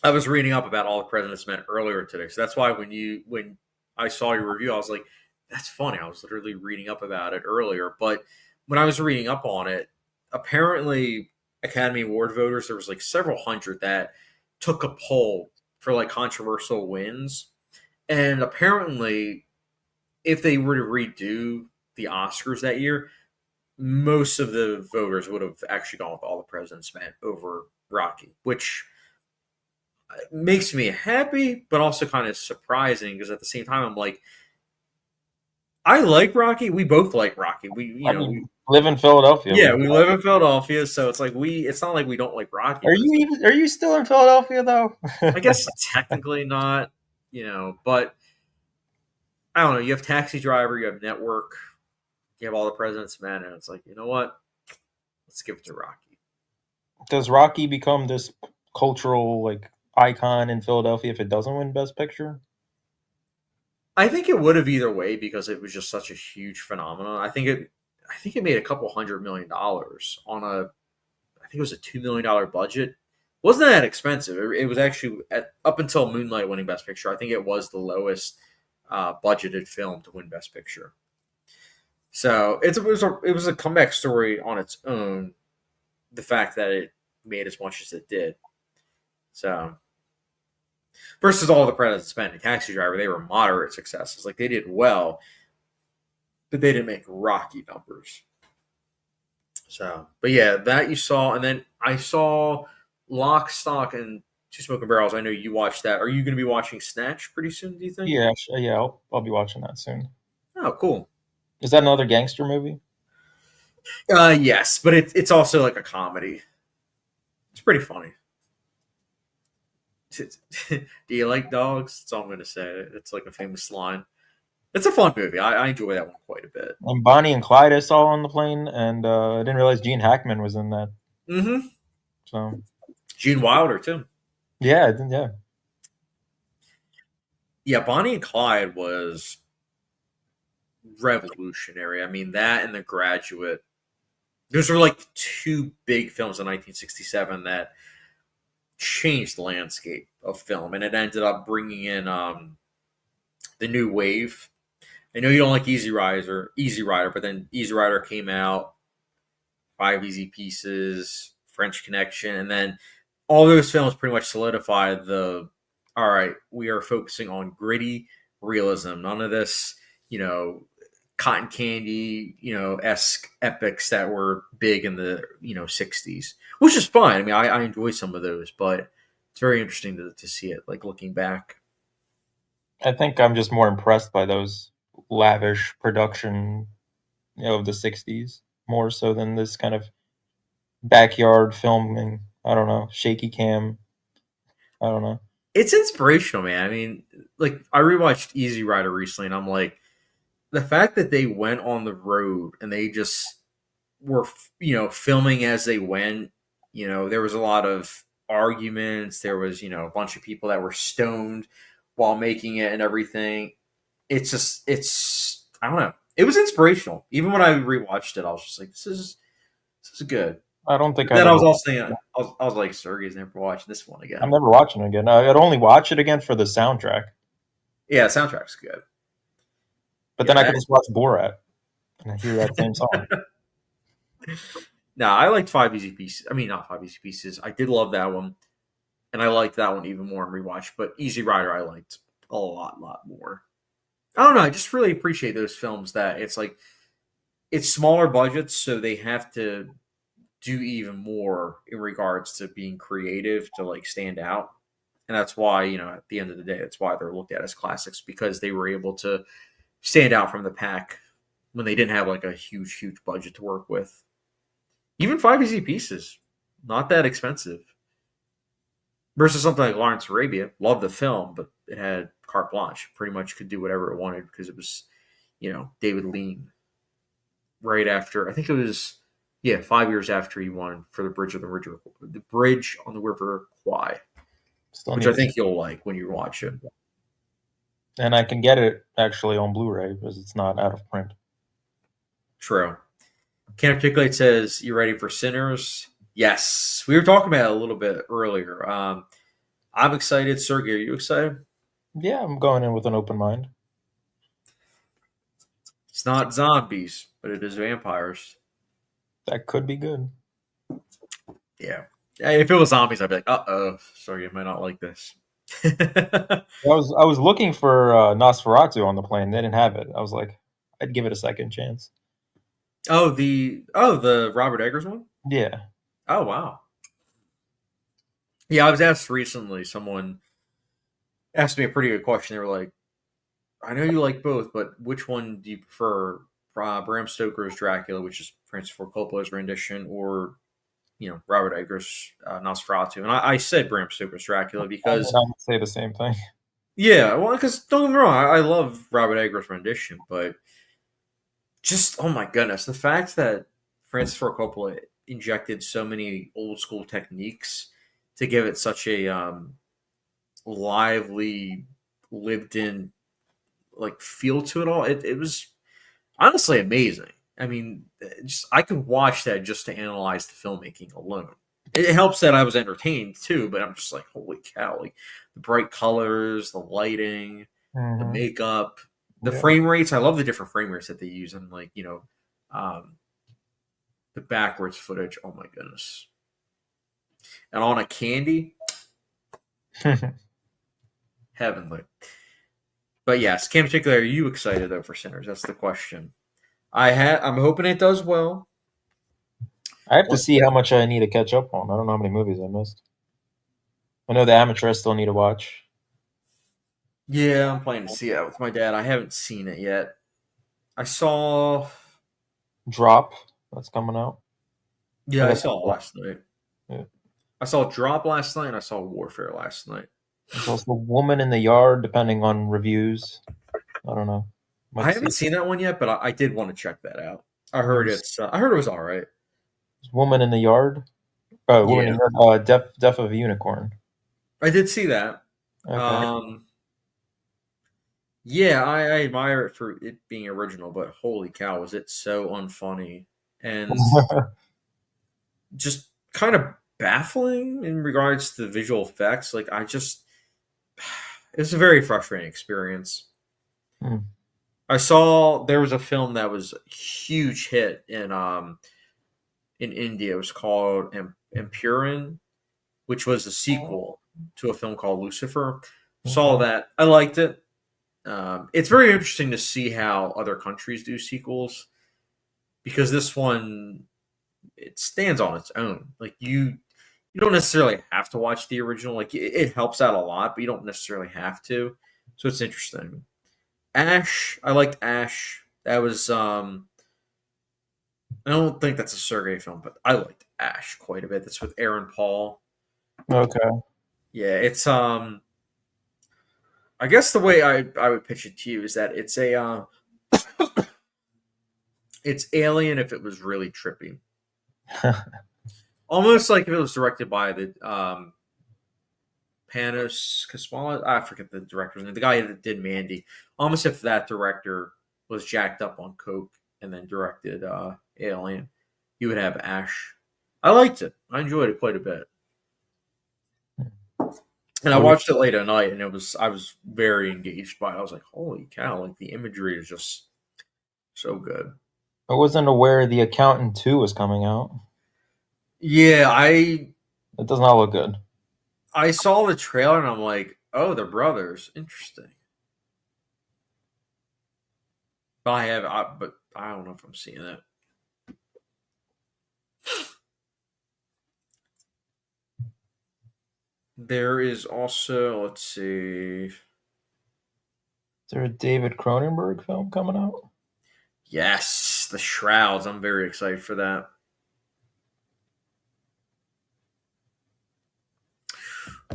I was reading up about All the President's Men earlier today. So that's why when I saw your review, I was like, that's funny. I was literally reading up about it earlier. But when I was reading up on it, apparently Academy Award voters, there was like several hundred that took a poll for like controversial wins. And apparently, if they were to redo the Oscars that year, most of the voters would have actually gone with All the President's Men over Rocky, which makes me happy, but also kind of surprising because at the same time, I'm like, I like Rocky. We both like Rocky. We live in Philadelphia. Yeah, we live in Philadelphia, so it's like it's not like we don't like Rocky. Are you still in Philadelphia though? I guess technically not, but I don't know. You have Taxi Driver, you have Network, you have All the President's Men, and it's like, you know what? Let's give it to Rocky. Does Rocky become this cultural like icon in Philadelphia if it doesn't win Best Picture? I think it would have either way because it was just such a huge phenomenon. I think it made a couple $100 million on I think it was a $2 million budget. It wasn't that expensive. It was actually up until Moonlight winning Best Picture. I think it was the lowest budgeted film to win Best Picture. So it was a comeback story on its own. The fact that it made as much as it did. So versus All the President's Men and Taxi Driver, they were moderate successes. Like they did well, but they didn't make Rocky numbers. So, but yeah, that you saw, and then I saw Lock, Stock, and Two Smoking Barrels. I know you watched that. Are you going to be watching Snatch pretty soon? Do you think? Yeah, I'll be watching that soon. Oh, cool. Is that another gangster movie? Yes, but it's also like a comedy. It's pretty funny. Do you like dogs? That's all I'm going to say. It's like a famous line. It's a fun movie. I enjoy that one quite a bit. And Bonnie and Clyde I saw on the plane, and I didn't realize Gene Hackman was in that. Mm-hmm. So Gene Wilder too. Yeah. Yeah, Bonnie and Clyde was revolutionary. I mean, that and The Graduate. Those were like two big films in 1967 that changed the landscape of film, and it ended up bringing in the new wave. I know you don't like Easy Rider, but then Easy Rider came out, Five Easy Pieces, French Connection, and then all those films pretty much solidified all right, we are focusing on gritty realism. None of this, cotton candy, esque epics that were big in the 60s, which is fine. I mean, I enjoy some of those, but it's very interesting to see it, like looking back. I think I'm just more impressed by those lavish production, of the 60s, more so than this kind of backyard filming. I don't know, shaky cam. I don't know. It's inspirational, man. I mean, like I rewatched Easy Rider recently, and I'm like, the fact that they went on the road and they just were, filming as they went. There was a lot of arguments. There was, a bunch of people that were stoned while making it and everything. It's I don't know. It was inspirational. Even when I rewatched it, I was just like, this is good. I don't think Then I was also thinking, I was like, Sergey's never watching this one again. I'm never watching it again. I'd only watch it again for the soundtrack. Yeah, the soundtrack's good. But then I could just watch Borat and hear that same song. No, I liked Five Easy Pieces. I mean, not Five Easy Pieces. I did love that one. And I liked that one even more in rewatch. But Easy Rider I liked a lot more. I don't know. I just really appreciate those films that it's like, it's smaller budgets, so they have to do even more in regards to being creative to like stand out. And that's why, at the end of the day, that's why they're looked at as classics, because they were able to stand out from the pack when they didn't have like a huge budget to work with. Even 5 easy pieces, not that expensive. Versus something like Lawrence of Arabia, loved the film, but it had carte blanche. Pretty much could do whatever it wanted because it was, David Lean. Right after, I think it was, 5 years after he won for the Bridge on the River Kwai, which I think you'll like when you watch it. And I can get it actually on Blu-ray because it's not out of print. True. Can't Articulate says, "You ready for Sinners?" Yes, we were talking about it a little bit earlier. I'm excited. Sergey, are you excited? Yeah, I'm going in with an open mind. It's not zombies, but it is vampires. That could be good. Yeah. If it was zombies, I'd be like, "Uh-oh, Sergey, I might not like this." I was looking for Nosferatu on the plane. They didn't have it. I was like, I'd give it a second chance. The Robert Eggers one? Yeah. Oh, wow. Yeah, I was asked recently, someone asked me a pretty good question. They were like, I know you like both, but which one do you prefer? Bram Stoker's Dracula, which is Francis Ford Coppola's rendition, or Robert Eggers' Nosferatu? And I said Bram Stoker's Dracula because I would say the same thing. Yeah, well, because don't get me wrong, I love Robert Eggers' rendition, but just oh my goodness, the fact that Francis Ford Coppola injected so many old school techniques to give it such a lively, lived in like feel to it all. It was honestly amazing. I mean, I could watch that just to analyze the filmmaking alone. It helps that I was entertained too, but I'm just like, holy cow! Like the bright colors, the lighting, the makeup, the frame rates. I love the different frame rates that they use, and like the backwards footage. Oh my goodness! And on a candy, heavenly. But yes, Cam particular, are you excited though for Sinners? That's the question. I'm hoping it does well. I have to see how much I need to catch up on. I don't know how many movies I missed. I know The Amateur I still need to watch. Yeah, I'm planning to see that with my dad. I haven't seen it yet. I saw Drop. That's coming out. Yeah, I saw it last night. Yeah. I saw Drop last night, and I saw Warfare last night. There's also Woman in the Yard, depending on reviews. I don't know. I haven't seen that one yet, but I did want to check that out. I heard it was all right. Woman in the Yard. Woman in the Yard. Death of a Unicorn. I did see that. Okay. Yeah, I admire it for it being original, but holy cow, was it so unfunny and just kind of baffling in regards to the visual effects. Like it's a very frustrating experience. I saw there was a film that was a huge hit in India. It was called Empurin, which was a sequel to a film called Lucifer. Saw that. I liked it. It's very interesting to see how other countries do sequels, because this one, it stands on its own. Like you don't necessarily have to watch the original. Like it helps out a lot, but you don't necessarily have to. So it's interesting. Ash, I liked Ash. That was I don't think that's a Sergey film, but I liked Ash quite a bit. That's with Aaron Paul. Okay. Yeah, it's I guess the way I would pitch it to you is that it's a it's Alien if it was really trippy. Almost like if it was directed by the Panos Kaspalas. I forget the director's name. The guy that did Mandy. Almost if that director was jacked up on coke and then directed Alien, you would have Ash. I liked it. I enjoyed it quite a bit. And I watched it late at night, and I was very engaged by it. I was like, holy cow, like the imagery is just so good. I wasn't aware The Accountant 2 was coming out. Yeah, it does not look good. I saw the trailer and I'm like, oh, they're brothers. Interesting. But I don't know if I'm seeing it. There is also, let's see. Is there a David Cronenberg film coming out? Yes, The Shrouds. I'm very excited for that.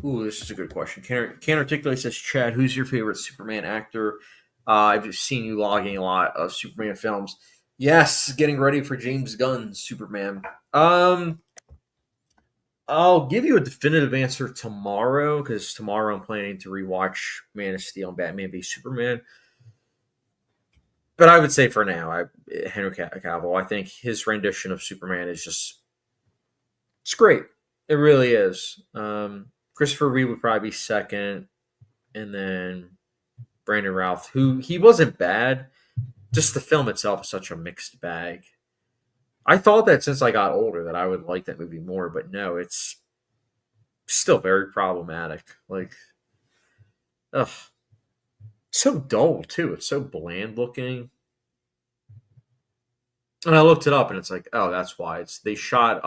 Ooh, this is a good question. Can Articulate says, Chad, who's your favorite Superman actor? I've seen you logging a lot of Superman films. Yes, getting ready for James Gunn's Superman. I'll give you a definitive answer tomorrow because tomorrow I'm planning to rewatch Man of Steel and Batman v Superman. But I would say for now, Henry Cavill. I think his rendition of Superman is it's great. It really is. Christopher Reeve would probably be second, and then Brandon Routh, who he wasn't bad. Just the film itself is such a mixed bag. I thought that since I got older that I would like that movie more, but no, it's still very problematic. Like, ugh, so dull too. It's so bland looking. And I looked it up, and it's like, oh, that's why. They shot it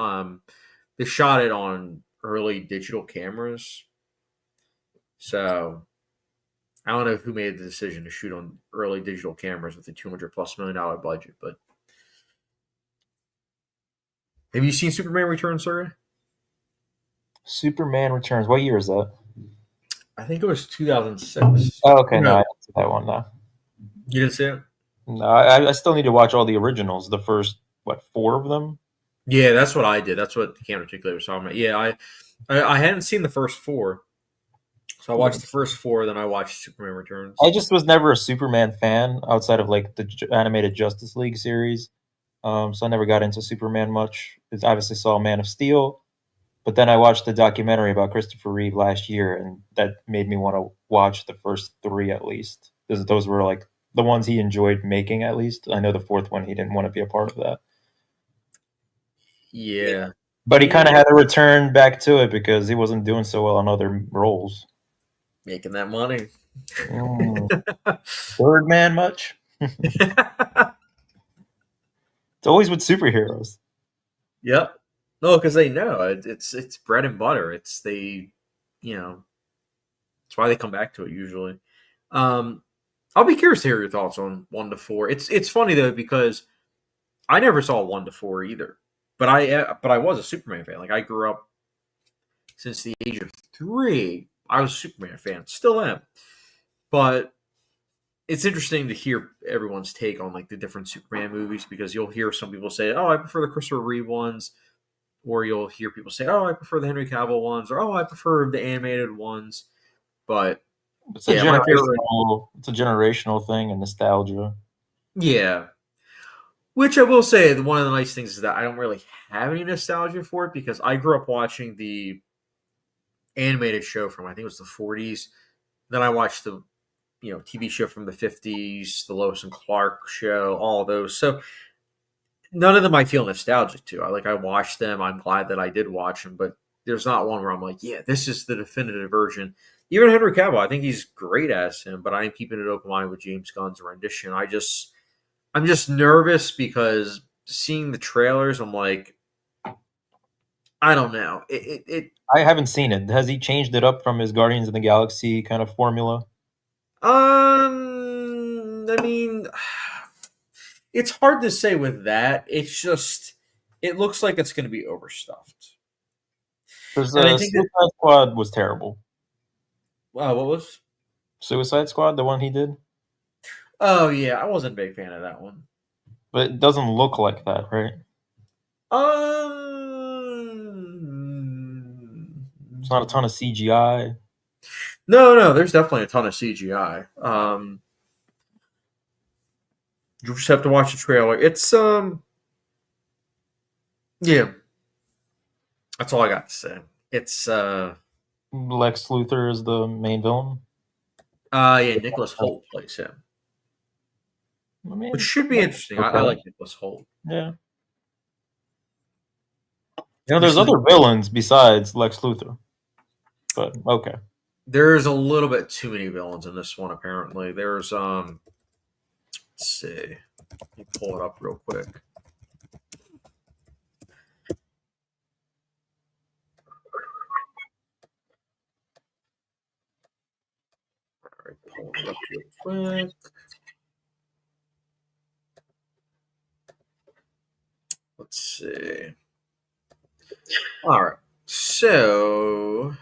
on early digital cameras. So I don't know who made the decision to shoot on early digital cameras with a $200+ million budget, but have you seen Superman Returns, sir? Superman Returns. What year is that? I think it was 2006. Oh, okay. No, I No, didn't see that one. No, you didn't see it? no, I still need to watch all the originals. The first, what, 4 of them? Yeah, that's what I did. That's what the Camera Articulate was talking about. Yeah, I hadn't seen the first 4, so I watched the first 4, then I watched Superman Returns. I just was never a Superman fan outside of like the animated Justice League series. So I never got into Superman much. I obviously saw Man of Steel, but then I watched the documentary about Christopher Reeve last year, and that made me want to watch the first 3 at least. Those were like the ones he enjoyed making at least. I know the 4th one he didn't want to be a part of that. Yeah. But he kind of had to return back to it because he wasn't doing so well on other roles. Making that money. Birdman much? It's always with superheroes. Yep. No, because they know it's bread and butter. It's that's why they come back to it usually. I'll be curious to hear your thoughts on 1 to 4. It's funny though because I never saw 1 to 4 either, but I was a Superman fan. Like I grew up since the age of 3. I was a Superman fan, still am. But it's interesting to hear everyone's take on like the different Superman movies because you'll hear some people say, "Oh, I prefer the Christopher Reeve ones," or you'll hear people say, "Oh, I prefer the Henry Cavill ones," or "Oh, I prefer the animated ones." But It's yeah, my favorite. it's a generational thing and nostalgia. Yeah, which I will say, one of the nice things is that I don't really have any nostalgia for it because I grew up watching the animated show from I think it was the 40s. Then I watched the TV show from the 50s, the Lois and Clark show, all of those. So none of them I feel nostalgic to. I watched them. I'm glad that I did watch them, but there's not one where I'm like, yeah, this is the definitive version. Even Henry Cavill, I think he's great as him, but I'm keeping it open minded with James Gunn's rendition. I'm just nervous because seeing the trailers, I'm like, I don't know. I haven't seen it. Has he changed it up from his Guardians of the Galaxy kind of formula? I mean, it's hard to say with that. It's just, it looks like it's going to be overstuffed. Because And I think that, Suicide Squad was terrible. wow, what was? Suicide Squad, the one he did? Oh, yeah, I wasn't a big fan of that one. But it doesn't look like that, right? It's not a ton of CGI. No, there's definitely a ton of CGI. You just have to watch the trailer. It's yeah. That's all I got to say. It's Lex Luthor is the main villain. yeah, Nicholas Hoult plays him. I mean, Which should be interesting. okay. I like Nicholas Hoult. Yeah. There's other villains besides Lex Luthor. But okay. There's a little bit too many villains in this one, apparently. There's let's see. Let me pull it up real quick. pull it up real quick. Let's see. All right. So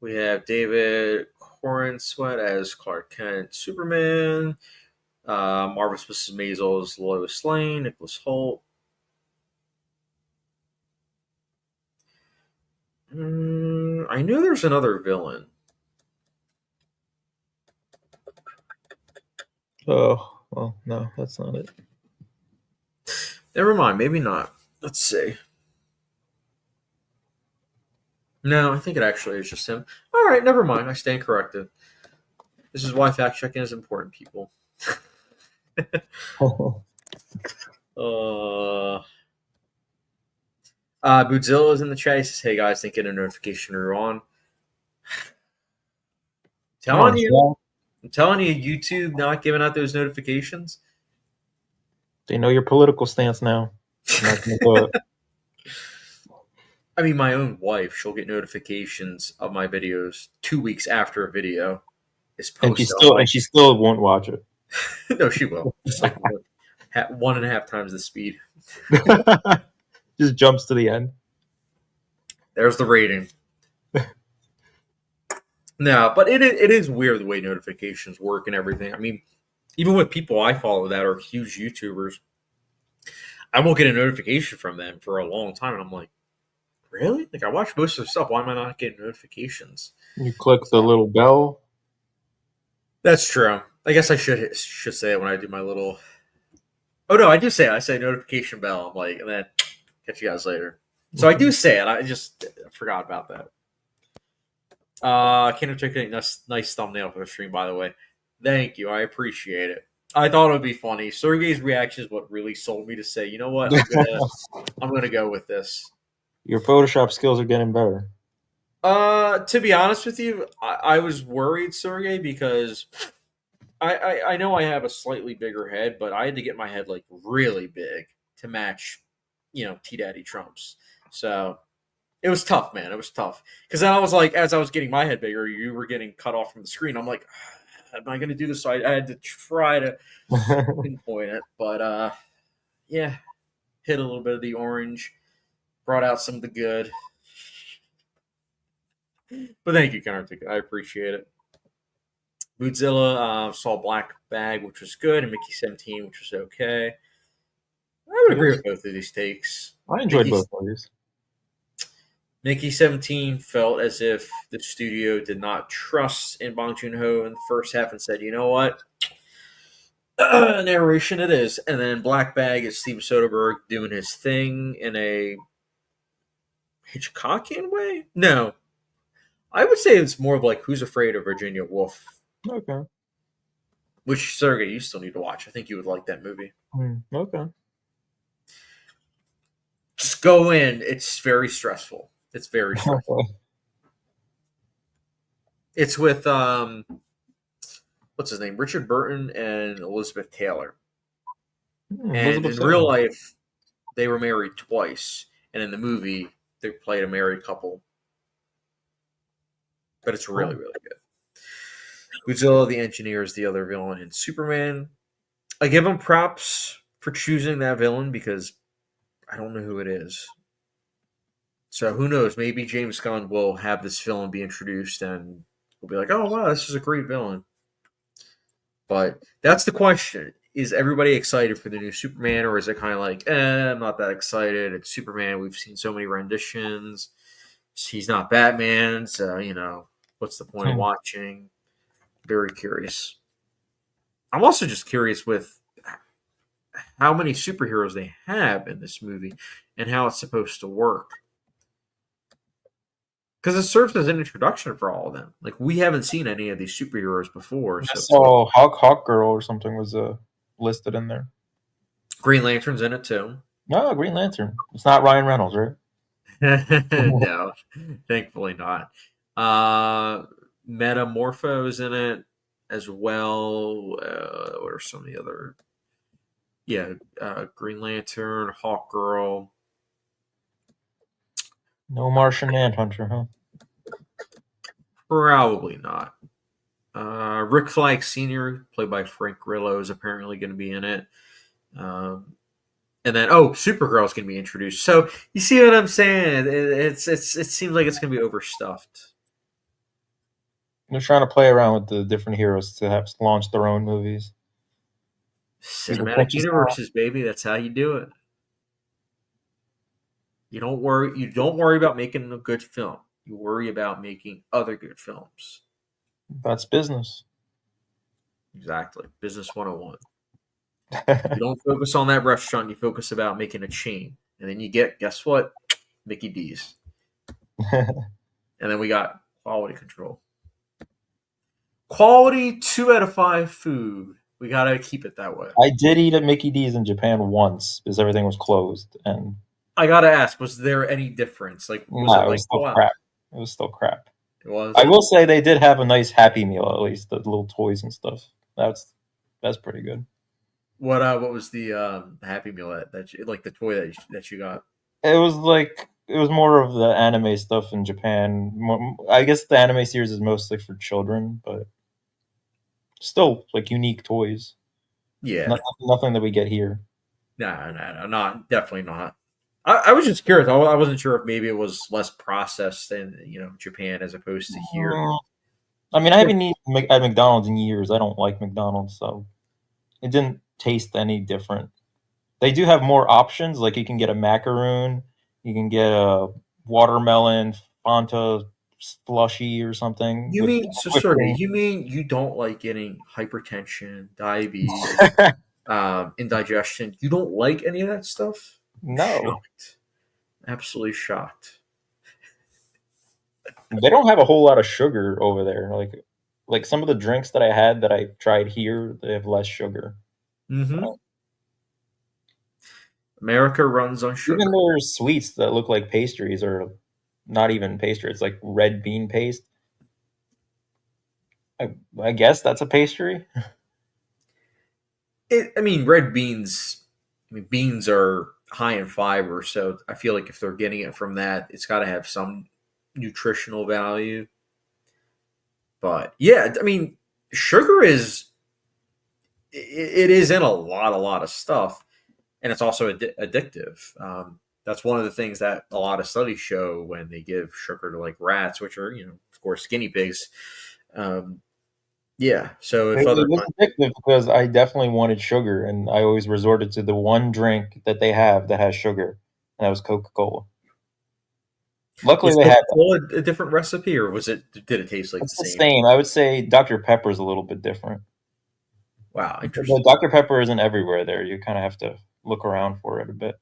we have David Corenswet as Clark Kent, Superman. Marvelous Mrs. Maisel as Lois Lane, Nicholas Hoult. I knew there's another villain. Oh, well, no, that's not it. Never mind, maybe not. Let's see. No, I think it actually is just him. All right, never mind. I stand corrected. This is why fact checking is important, people. Bootzilla is in the chat. He says, "Hey guys, didn't get a notification you're on." I'm telling you, YouTube not giving out those notifications. They know your political stance now. I mean, my own wife, she'll get notifications of my videos 2 weeks after a video is posted. And she still won't watch it. No, she will. Just like 1.5 times the speed. Just jumps to the end. There's the rating. No, but it is weird the way notifications work and everything. I mean, even with people I follow that are huge YouTubers, I won't get a notification from them for a long time, and I'm like, really? Like, I watch most of their stuff. Why am I not getting notifications? You click the little bell. That's true. I guess I should say it when I do my little. Oh no, I do say it. I say notification bell. I'm like, and then catch you guys later. So I do say it. I just forgot about that. Can't articulate nice thumbnail for the stream, by the way. Thank you. I appreciate it. I thought it would be funny. Sergey's reaction is what really sold me to say, you know what? I'm gonna go with this. Your Photoshop skills are getting better. To be honest with you, I was worried, Sergey, because I know I have a slightly bigger head, but I had to get my head like really big to match, T Daddy Trump's. So it was tough, man. It was tough. Because then I was like, as I was getting my head bigger, you were getting cut off from the screen. I'm like, am I going to do this? So I had to try to pinpoint it. But, yeah, hit a little bit of the orange, brought out some of the good. But thank you, Connor. I appreciate it. Bootzilla saw Black Bag, which was good, and Mickey 17, which was okay. I would agree with both of these takes. I enjoyed both of these. Mickey 17 felt as if the studio did not trust in Bong Joon-ho in the first half and said, you know what? Narration it is. And then Black Bag is Steven Soderbergh doing his thing in a Hitchcockian way? No. I would say it's more of like Who's Afraid of Virginia Woolf. Okay. Which, Sergey, you still need to watch. I think you would like that movie. Okay. Just go in. It's very stressful. It's very stressful. It's with what's his name? Richard Burton and Elizabeth Taylor. And in real life, they were married twice. And in the movie, they played a married couple. But it's really, really good. Godzilla, the engineer, is the other villain in Superman. I give him props for choosing that villain because I don't know who it is. So who knows? Maybe James Gunn will have this villain be introduced and we'll be like, oh, wow, this is a great villain. But that's the question. Is everybody excited for the new Superman, or is it kind of like, I'm not that excited. It's Superman. We've seen so many renditions. He's not Batman, so, what's the point of watching? Very curious. I'm also just curious with how many superheroes they have in this movie and how it's supposed to work. Because it serves as an introduction for all of them. Like, we haven't seen any of these superheroes before. I saw Hawk Girl or something was listed in there. Green Lantern's in it, too. No, Green Lantern. It's not Ryan Reynolds, right? No, thankfully not. Metamorpho's in it as well. What are some of the other? Yeah, Green Lantern, Hawk Girl. No Martian Manhunter, huh? Probably not. Rick Flag Sr., played by Frank Grillo, is apparently going to be in it. And then, Supergirl's going to be introduced. So you see what I'm saying? It seems like it's going to be overstuffed. They're trying to play around with the different heroes to have launch their own movies. Cinematic universes, baby. That's how you do it. You don't worry. You don't worry about making a good film. You worry about making other good films. That's business. Exactly. Business 101. You don't focus on that restaurant. You focus about making a chain. And then you guess what? Mickey D's. And then we got quality control. Quality 2 out of 5 food. We got to keep it that way. I did eat at Mickey D's in Japan once because everything was closed. And I got to ask, was there any difference? Like, it was still crap. It was still crap. It was. I will say they did have a nice Happy Meal, at least, the little toys and stuff. That's pretty good. What was the Happy Meal that you, like the toy that you got? It was more of the anime stuff in Japan. I guess the anime series is mostly for children, but still like unique toys. Yeah, nothing that we get here. No, not definitely not. I was just curious. I wasn't sure if maybe it was less processed in Japan as opposed to here. I mean, I haven't eaten at McDonald's in years. I don't like McDonald's, so it didn't taste any different. They do have more options. Like you can get a macaroon, you can get a watermelon Fanta slushy or something. You mean you don't like getting hypertension, diabetes, indigestion? You don't like any of that stuff? No, shocked. Absolutely shocked. They don't have a whole lot of sugar over there. Like some of the drinks that I had that I tried here, they have less sugar. Mm-hmm. America runs on sugar. Even there's sweets that look like pastries or not even pastry. It's like red bean paste. I guess that's a pastry. Red beans. Beans are high in fiber, so I feel like if they're getting it from that, it's got to have some nutritional value. But yeah, sugar is in a lot of stuff, and it's also addictive. That's one of the things that a lot of studies show when they give sugar to like rats, which are of course guinea pigs. Yeah, so it was addictive because I definitely wanted sugar, and I always resorted to the one drink that they have that has sugar, and that was Coca-Cola. Luckily, they had a different recipe, or did it taste like the same? I would say Dr. Pepper is a little bit different. Wow, interesting. Dr. Pepper isn't everywhere there. You kind of have to look around for it a bit.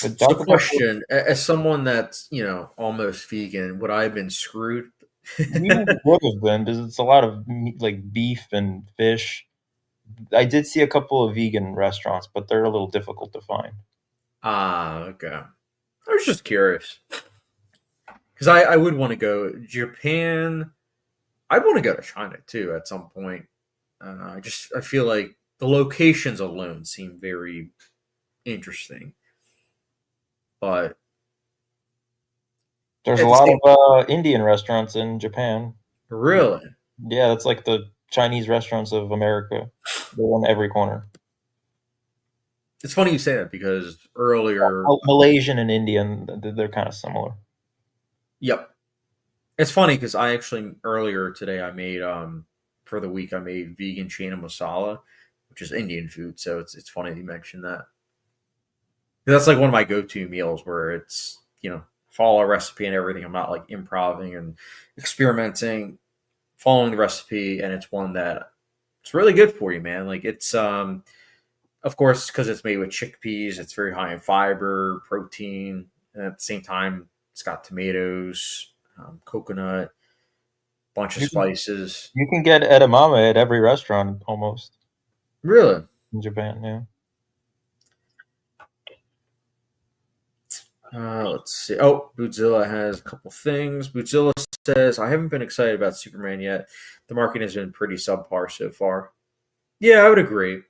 But so the question, as someone that's almost vegan, would I have been screwed? You would have been, because it's a lot of like beef and fish. I did see a couple of vegan restaurants, but they're a little difficult to find. Okay. I was just curious because I would want to go Japan. I'd want to go to China too at some point. I feel like the locations alone seem very interesting, but there's a lot of Indian restaurants in Japan. Really? Yeah, that's like the Chinese restaurants of America. They're on every corner. It's funny you say that because earlier Malaysian and Indian, they're kind of similar. Yep. It's funny because I actually earlier today I made for the week I made vegan chana masala, which is Indian food. So it's funny you mentioned that. That's like one of my go-to meals where it's follow a recipe and everything. I'm not like improvising and experimenting, following the recipe, and it's one that it's really good for you, man. Like it's of course, because it's made with chickpeas, it's very high in fiber, protein, and at the same time, it's got tomatoes, coconut, bunch of spices. You can get edamame at every restaurant almost. Really? In Japan, yeah. Let's see. Oh, Bootzilla has a couple things. Bootzilla says, I haven't been excited about Superman yet. The marketing has been pretty subpar so far. Yeah, I would agree.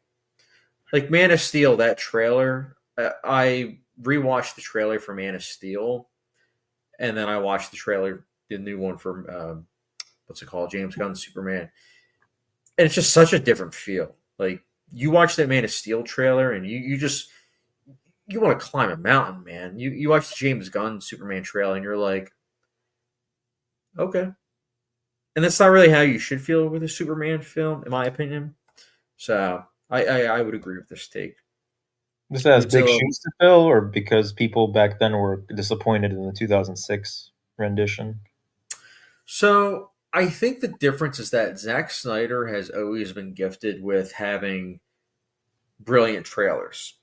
Like Man of Steel, that trailer, I rewatched the trailer for Man of Steel, and then I watched the new one for what's it called, James Gunn's Superman, and it's just such a different feel. Like you watch that Man of Steel trailer, and you want to climb a mountain, man. You watch the James Gunn Superman trailer, and you're like, okay, and that's not really how you should feel with a Superman film, in my opinion. So I would agree with this take. This has big Godzilla. shoes to fill, or because people back then were disappointed in the 2006 rendition? So I think the difference is that Zack Snyder has always been gifted with having brilliant trailers.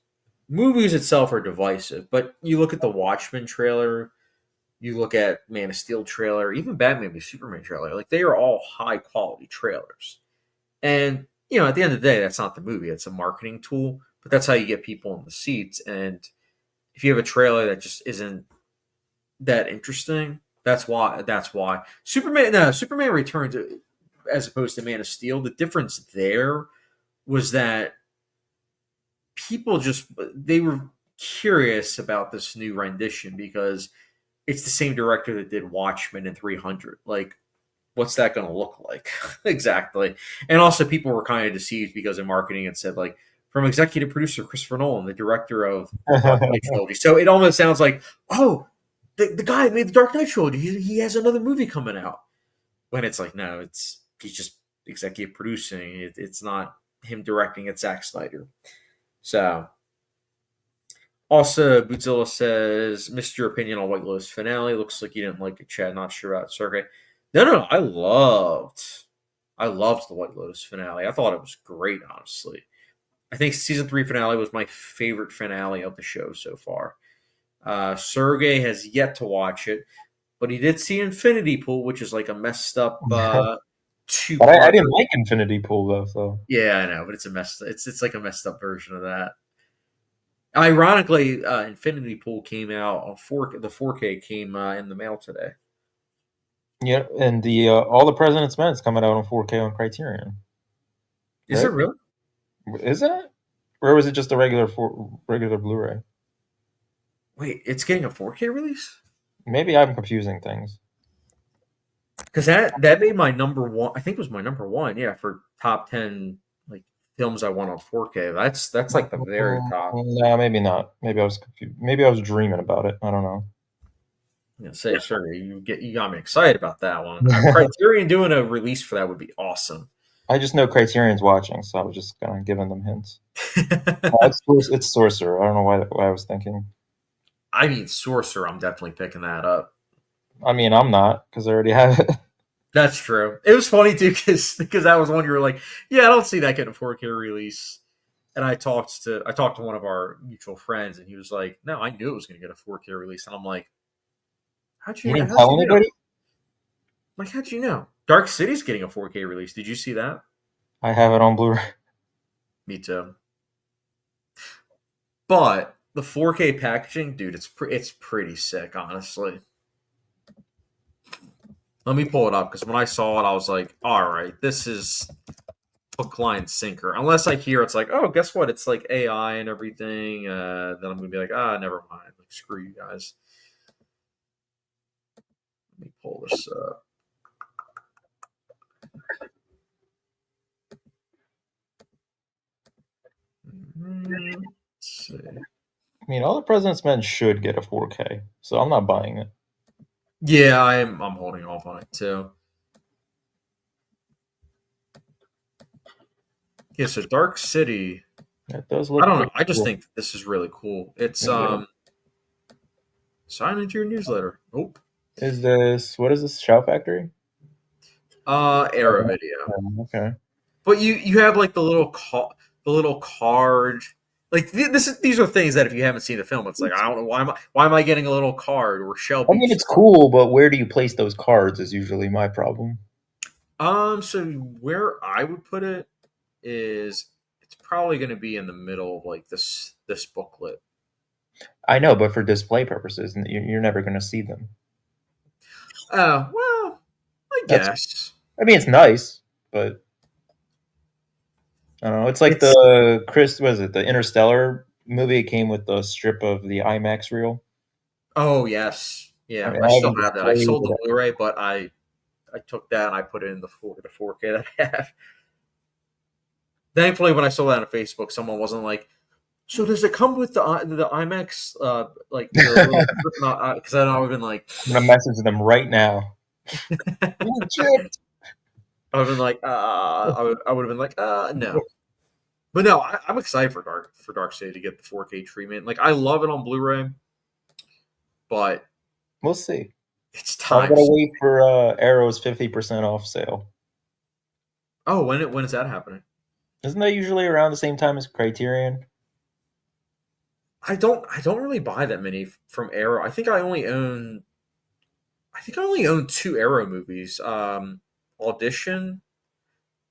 Movies itself are divisive, but you look at the Watchmen trailer, you look at Man of Steel trailer, even Batman v Superman trailer, like they are all high quality trailers. And at the end of the day, that's not the movie; it's a marketing tool. But that's how you get people in the seats. And if you have a trailer that just isn't that interesting, that's why. Superman. No, Superman Returns, as opposed to Man of Steel. The difference there was that people they were curious about this new rendition because it's the same director that did Watchmen and 300. Like, what's that going to look like? Exactly. And also, people were kind of deceived because in marketing it said, like, from executive producer Christopher Nolan, the director of the Dark Knight trilogy. So it almost sounds like, oh, the guy who made the Dark Knight trilogy, he has another movie coming out. When it's like, no, he's just executive producing. It's not him directing, it's Zack Snyder. So, also, Bootzilla says, missed your opinion on White Lotus finale. Looks like you didn't like it, Chad. Not sure about Sergey. No. I loved the White Lotus finale. I thought it was great, honestly. I think season 3 finale was my favorite finale of the show so far. Sergey has yet to watch it, but he did see Infinity Pool, which is like a messed up two. But I didn't like Infinity Pool though. So yeah, I know, but it's like a messed up version of that. Ironically, Infinity Pool came out on 4K. The 4K came in the mail today. Yeah, and the All the President's Men is coming out on 4K on Criterion. Is it really? Is it? Or was it just a regular Blu-ray? Wait, it's getting a 4K release? Maybe I'm confusing things. Because that made my number one. I think it was my number one. Yeah, for top 10 like films I want on 4K. That's like the very top. No, maybe not. Maybe I was confused. Maybe I was dreaming about it. I don't know. Yeah, say, sir, you got me excited about that one. Criterion doing a release for that would be awesome. I just know Criterion's watching, so I was just kind of giving them hints. It's Sorcerer. I don't know why I was thinking. I mean, Sorcerer, I'm definitely picking that up. I mean, I'm not, because I already have it. That's true. It was funny, too, because that was one you were like, yeah, I don't see that getting a 4K release. And I talked to one of our mutual friends, and he was like, no, I knew it was going to get a 4K release. And I'm like, how'd you tell anybody? Like, how'd you know? Dark City's getting a 4K release. Did you see that? I have it on Blu-ray. Me too. But the 4K packaging, dude, it's pretty sick, honestly. Let me pull it up, because when I saw it, I was like, all right, this is hook, line, sinker. Unless I hear it's like, oh, guess what? It's like AI and everything. Then I'm going to be like, never mind. Like, screw you guys. Let me pull this up. Let's see. I mean, All the President's Men should get a 4K, so I'm not buying it. Yeah, I'm holding off on it too. Yeah, so Dark City. It does look. I don't know. I just think this is really cool. It's sign into your newsletter. Nope. What is this? Shout Factory? Arrow Video. Okay. But you have like the little card. Like these are things that if you haven't seen the film, it's like, I don't know why am I getting a little card or Shelby? I mean, it's cool, but where do you place those cards is usually my problem. So where I would put it is it's probably going to be in the middle of like this booklet. I know, but for display purposes, you're never going to see them. Well, I guess. I mean, it's nice, but I don't know. It's like the Interstellar movie. It came with the strip of the IMAX reel. Oh yes, yeah. I mean, I still have that. I sold the Blu-ray, but I I took that and I put it in the 4K that I have. Thankfully, when I saw that on Facebook, someone wasn't like, "So does it come with the IMAX like the because I would have been like, I'm gonna message them right now. I would have been like, I would have been like, no. But no, I'm excited for Dark City to get the 4K treatment. Like, I love it on Blu-ray, but We'll see. it's I'm time. gonna wait for Arrow's 50% off sale. Oh, when is that happening? Isn't that usually around the same time as Criterion? I don't really buy that many from Arrow. I think I only own two Arrow movies. Audition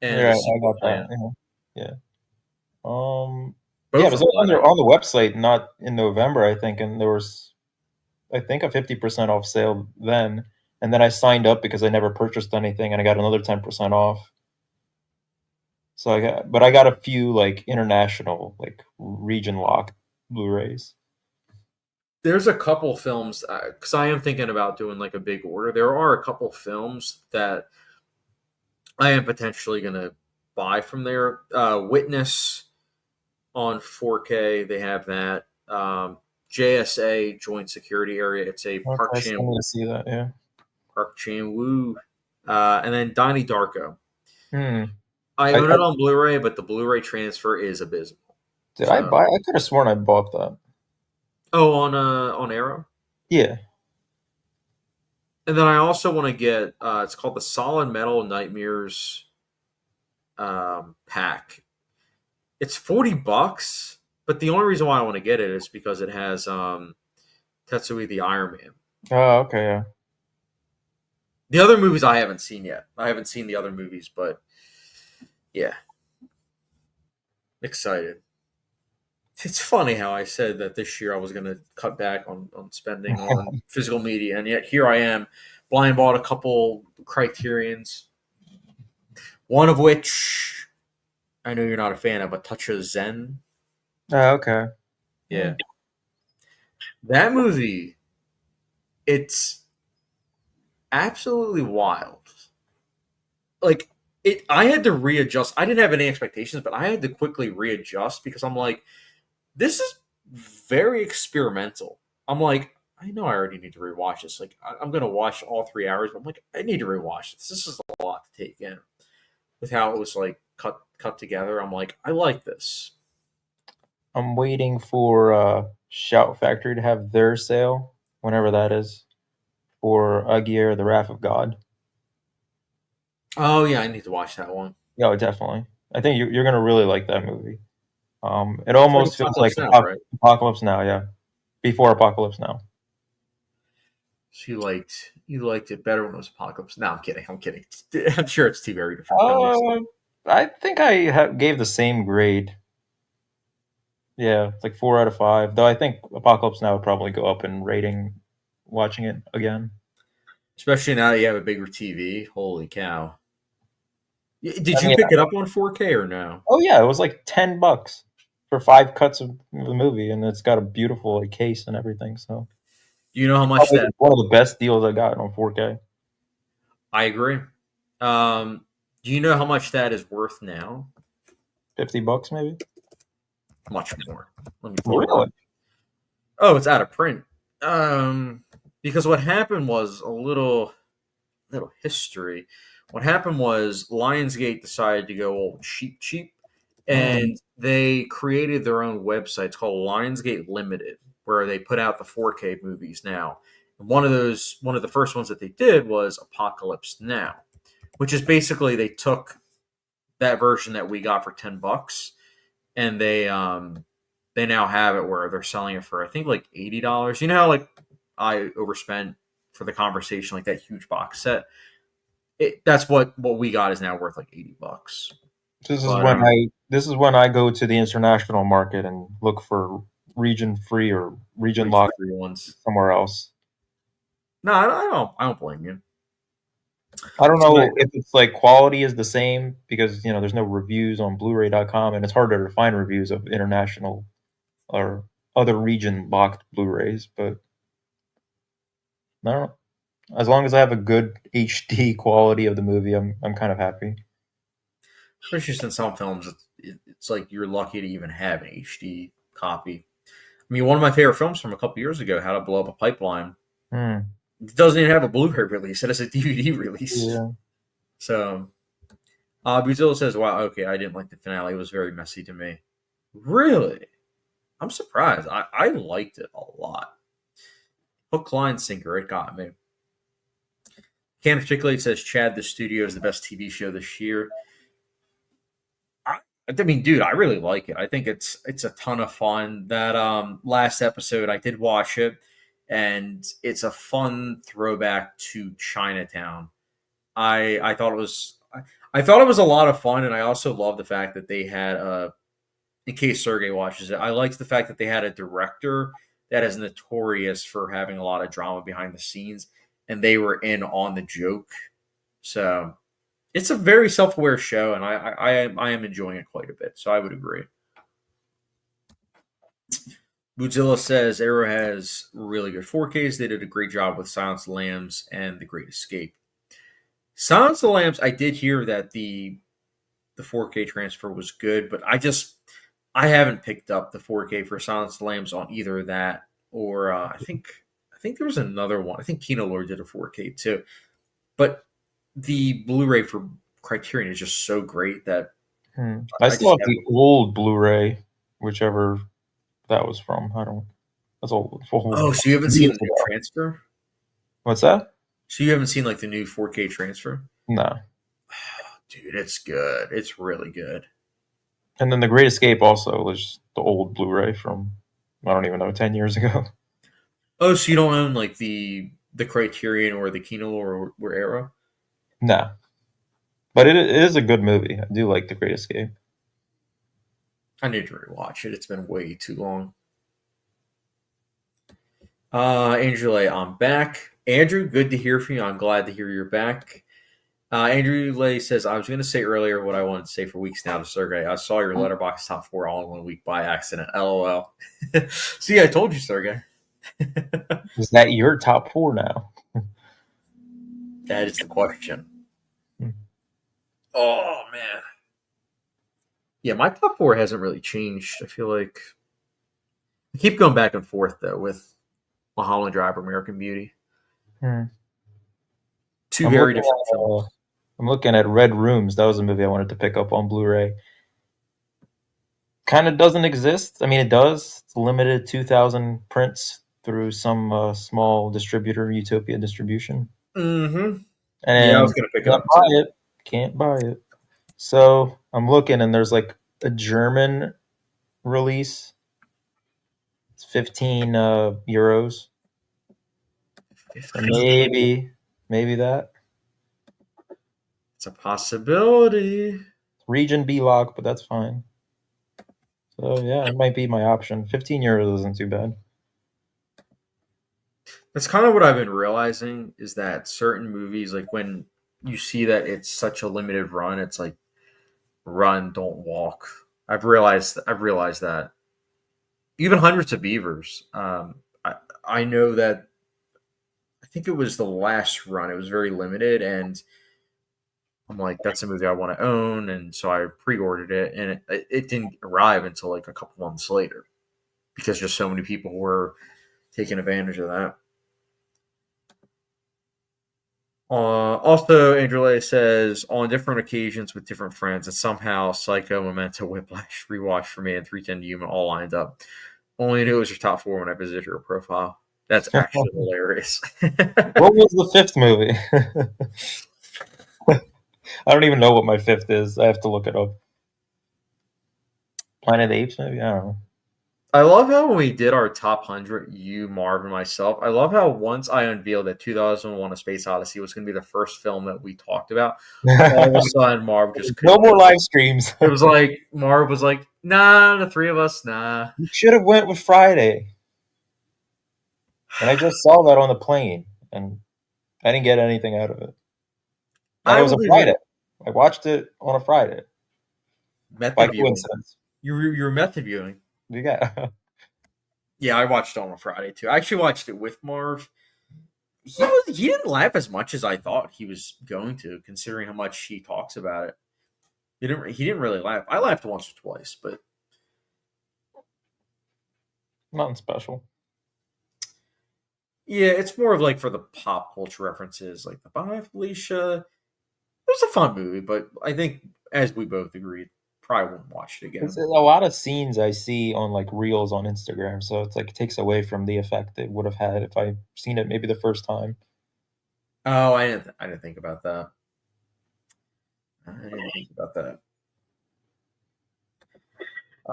and Yeah, The I Secret got Plan. that. Yeah. Both Yeah, it was of on them. the website, not in November, I think, and there was, I think, a 50% off sale then, and then I signed up because I never purchased anything, and I got another 10% off. So I got a few like international, like region locked Blu-rays. There's a couple films because I am thinking about doing like a big order. There are a couple films that I am potentially going to buy from there. Witness on 4K, they have that. JSA Joint Security Area. It's a Okay, I still need to see that. Yeah. Park Chan Woo, and then Donnie Darko. Hmm. I own it on Blu-ray, but the Blu-ray transfer is abysmal. Did I buy? I could have sworn I bought that. Oh, on Arrow. Yeah. And then I also want to get. It's called the Solid Metal Nightmares pack. It's $40, but the only reason why I want to get it is because it has Tetsuya the Iron Man. Oh, okay. Yeah. The other movies I haven't seen yet. I haven't seen the other movies, but yeah, excited. It's funny how I said that this year I was going to cut back on spending on physical media, and yet here I am, blind bought a couple Criterions, one of which I know you're not a fan of, but Touch of Zen. Oh, okay. Yeah. That movie, it's absolutely wild. Like, I had to readjust. I didn't have any expectations, but I had to quickly readjust because I'm like, this is very experimental. I'm like, I know I already need to rewatch this. Like, I'm going to watch all 3 hours, but I'm like, I need to rewatch this. This is a lot to take in. With how it was, like, cut together, I'm like, I like this. I'm waiting for Shout Factory to have their sale, whenever that is, for Aguirre, The Wrath of God. Oh, yeah, I need to watch that one. Yeah, definitely. I think you're going to really like that movie. It almost feels like Apocalypse Now, yeah. Before Apocalypse Now. So you liked it better when it was Apocalypse. No, I'm kidding. I'm sure it's two very different films. I think I gave the same grade. Yeah, it's like 4 out of 5. Though I think Apocalypse Now would probably go up in rating watching it again. Especially now that you have a bigger TV. Holy cow. Did you pick it up on 4K or no? Oh, yeah. It was like $10 for 5 cuts of the movie, and it's got a beautiful case and everything. So, do you know how much that? One of the best deals I got on 4K. I agree. Do you know how much that is worth now? $50 maybe. Much more. Let me pull it up. Oh, it's out of print. Because what happened was a little history. What happened was Lionsgate decided to go old cheap, and they created their own website. It's called Lionsgate Limited, where they put out the 4K movies now. And one of the first ones that they did was Apocalypse Now, which is basically they took that version that we got for $10, and they now have it where they're selling it for I think like $80. You know how like I overspent for the conversation, like that huge box set. That's what we got is now worth like $80. This is when I go to the international market and look for region free or region locked ones somewhere else. No, I don't blame you. I don't know if it's like quality is the same because there's no reviews on Blu-ray.com, and it's harder to find reviews of international or other region locked Blu-rays. But I don't know. As long as I have a good HD quality of the movie, I'm kind of happy. Especially since some films, it's like you're lucky to even have an HD copy. I mean, one of my favorite films from a couple years ago, How to Blow Up a Pipeline, it doesn't even have a Blu-ray release; it has a DVD release. Yeah. So, Buzilla says, "Wow, okay, I didn't like the finale; it was very messy to me." Really, I'm surprised. I liked it a lot. Hook, line, sinker, it got me. Can Articulate says, "Chad, the Studio is the best TV show this year." I mean, dude, I really like it. I think it's a ton of fun. That last episode, I did watch it, and it's a fun throwback to Chinatown. I thought it was I thought it was a lot of fun, and I also love the fact that they had in case Sergey watches it, I liked the fact that they had a director that is notorious for having a lot of drama behind the scenes, and they were in on the joke. So it's a very self-aware show, and I am enjoying it quite a bit. So I would agree. Godzilla says Arrow has really good 4Ks. They did a great job with Silence of the Lambs and The Great Escape. Silence of the Lambs, I did hear that the 4K transfer was good, but I haven't picked up the 4K for Silence of the Lambs on either that or I think there was another one. I think Kino Lord did a 4K too, but the Blu-ray for Criterion is just so great that I still have the old Blu-ray, whichever that was from. I don't. That's old. Oh, so you haven't seen the new transfer? What's that? So you haven't seen like the new 4K transfer? No. Dude, it's good. It's really good. And then The Great Escape also was the old Blu-ray from, I don't even know, 10 years ago. Oh, so you don't own like the Criterion or the Kino or Arrow? No. But it is a good movie. I do like The Great Escape. I need to rewatch it. It's been way too long. Andrew, I'm back. Andrew, good to hear from you. I'm glad to hear you're back. Andrew Lay says, I was going to say earlier what I wanted to say for weeks now to Sergey. I saw your Letterboxd top 4 all in 1 week by accident. LOL. See, I told you, Sergey. Is that your top 4 now? That is the question. Oh, man. Yeah, my top 4 hasn't really changed. I feel like I keep going back and forth, though, with Mulholland Drive or American Beauty. Two very different films. I'm looking at Red Rooms. That was a movie I wanted to pick up on Blu-ray. Kind of doesn't exist. I mean, it does. It's limited 2,000 prints through some small distributor, Utopia Distribution. Mm-hmm. And yeah, I was going to pick it up. Can't buy it. So I'm looking, and there's like a German release. It's 15 euros. 15. Maybe that. It's a possibility. Region B lock, but that's fine. So yeah, it might be my option. 15 euros isn't too bad. That's kind of what I've been realizing is that certain movies, like when you see that it's such a limited run, it's like run, don't walk. I've realized that. Even Hundreds of Beavers. I know that I think it was the last run. It was very limited, and I'm like, that's a movie I want to own, and so I pre-ordered it, and it didn't arrive until like a couple months later because just so many people were taking advantage of that. Also, Andrea says, on different occasions with different friends, and somehow Psycho, Memento, Whiplash, Rewatch for me, and 310 to Human all lined up. Only knew it was your top 4 when I visited your profile. That's actually hilarious. What was the 5th movie? I don't even know what my 5th is. I have to look it up. Planet of the Apes, maybe? I don't know. I love how when we did our top 100, you, Marv, and myself, I love how once I unveiled that 2001 A Space Odyssey was going to be the first film that we talked about, all of a sudden Marv just couldn't. No more live streams. It was like, Marv was like, nah, the 3 of us, nah. You should have went with Friday. And I just saw that on the plane, and I didn't get anything out of it. And it was a Friday. I watched it on a Friday. By coincidence. You were method viewing. Yeah. Yeah, I watched it on a Friday too. I actually watched it with Marv. he didn't laugh as much as I thought he was going to, considering how much he talks about it. He didn't really laugh. I laughed once or twice, but Nothing special. yeah, it's more of like for the pop culture references, like the Bye Felicia. It was a fun movie, but I think, as we both agreed, probably won't watch it again. It's a lot of scenes I see on like reels on Instagram, so it's like it takes away from the effect it would have had if I seen it maybe the first time. Oh, I didn't think about that. I didn't think about that.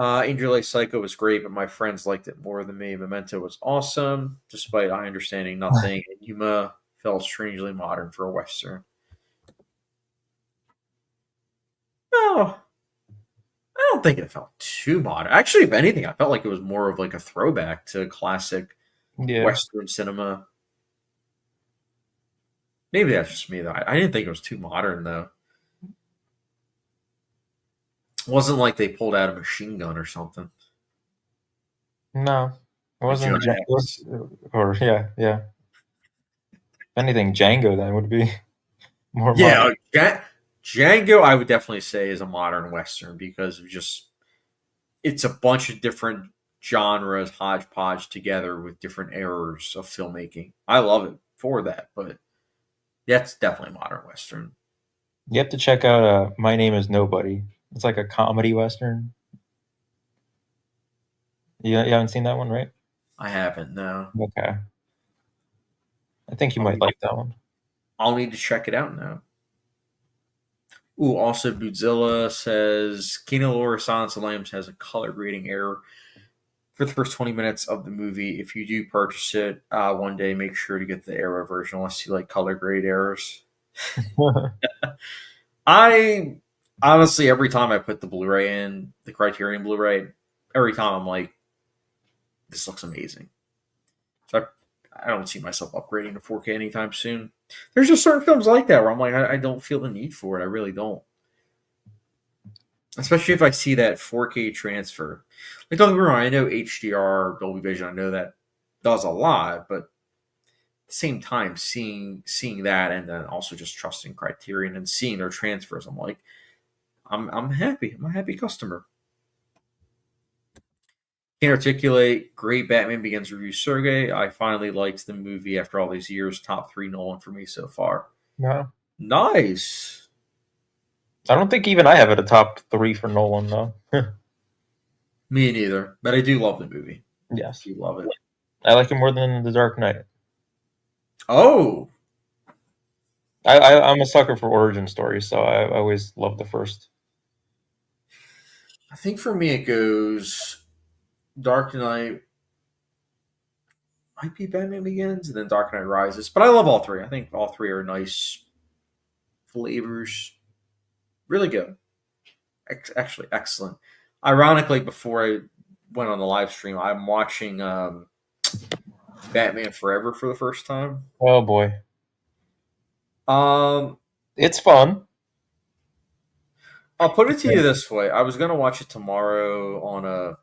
Angel Lake Psycho was great, but my friends liked it more than me. Memento was awesome, despite I understanding nothing. And Yuma felt strangely modern for a Western. No, I don't think it felt too modern. Actually, if anything, I felt like it was more of like a throwback to classic Western cinema. Maybe that's just me, though. I didn't think it was too modern, though. It wasn't like they pulled out a machine gun or something. No, it wasn't. Or yeah. If anything, Django then would be more. Yeah, Django, I would definitely say is a modern Western because of just it's a bunch of different genres hodgepodge together with different eras of filmmaking. I love it for that, but that's definitely modern Western. You have to check out My Name Is Nobody. It's like a comedy Western. You haven't seen that one, right? I haven't, no. Okay. I think you might like that one. I'll need to check it out now. Ooh, also Bootzilla says Kino Lore Silence of the Lambs has a color grading error for the first 20 minutes of the movie. If you do purchase it one day, make sure to get the error version unless you like color grade errors. I honestly, every time I put the Blu-ray in, the Criterion Blu-ray, every time I'm like, this looks amazing. So I don't see myself upgrading to 4K anytime soon. There's just certain films like that where I'm like, I don't feel the need for it. I really don't. Especially if I see that 4K transfer. Like, don't get me wrong, I know HDR, Dolby Vision, I know that does a lot, but at the same time, seeing that and then also just trusting Criterion and seeing their transfers, I'm like, I'm happy. I'm a happy customer. Can't articulate. Great Batman Begins review, Sergey. I finally liked the movie after all these years. Top 3 Nolan for me so far. Yeah. Nice. I don't think even I have it a top 3 for Nolan, though. Me neither. But I do love the movie. Yes. You love it. I like it more than The Dark Knight. Oh. I'm a sucker for origin stories, so I always love the first. I think for me it goes Dark Knight might be Batman Begins and then Dark Knight Rises. But I love all 3. I think all 3 are nice flavors. Really good. Actually, excellent. Ironically, before I went on the live stream, I'm watching Batman Forever for the first time. Oh boy. It's fun. I'll put it to you this way. I was going to watch it tomorrow on a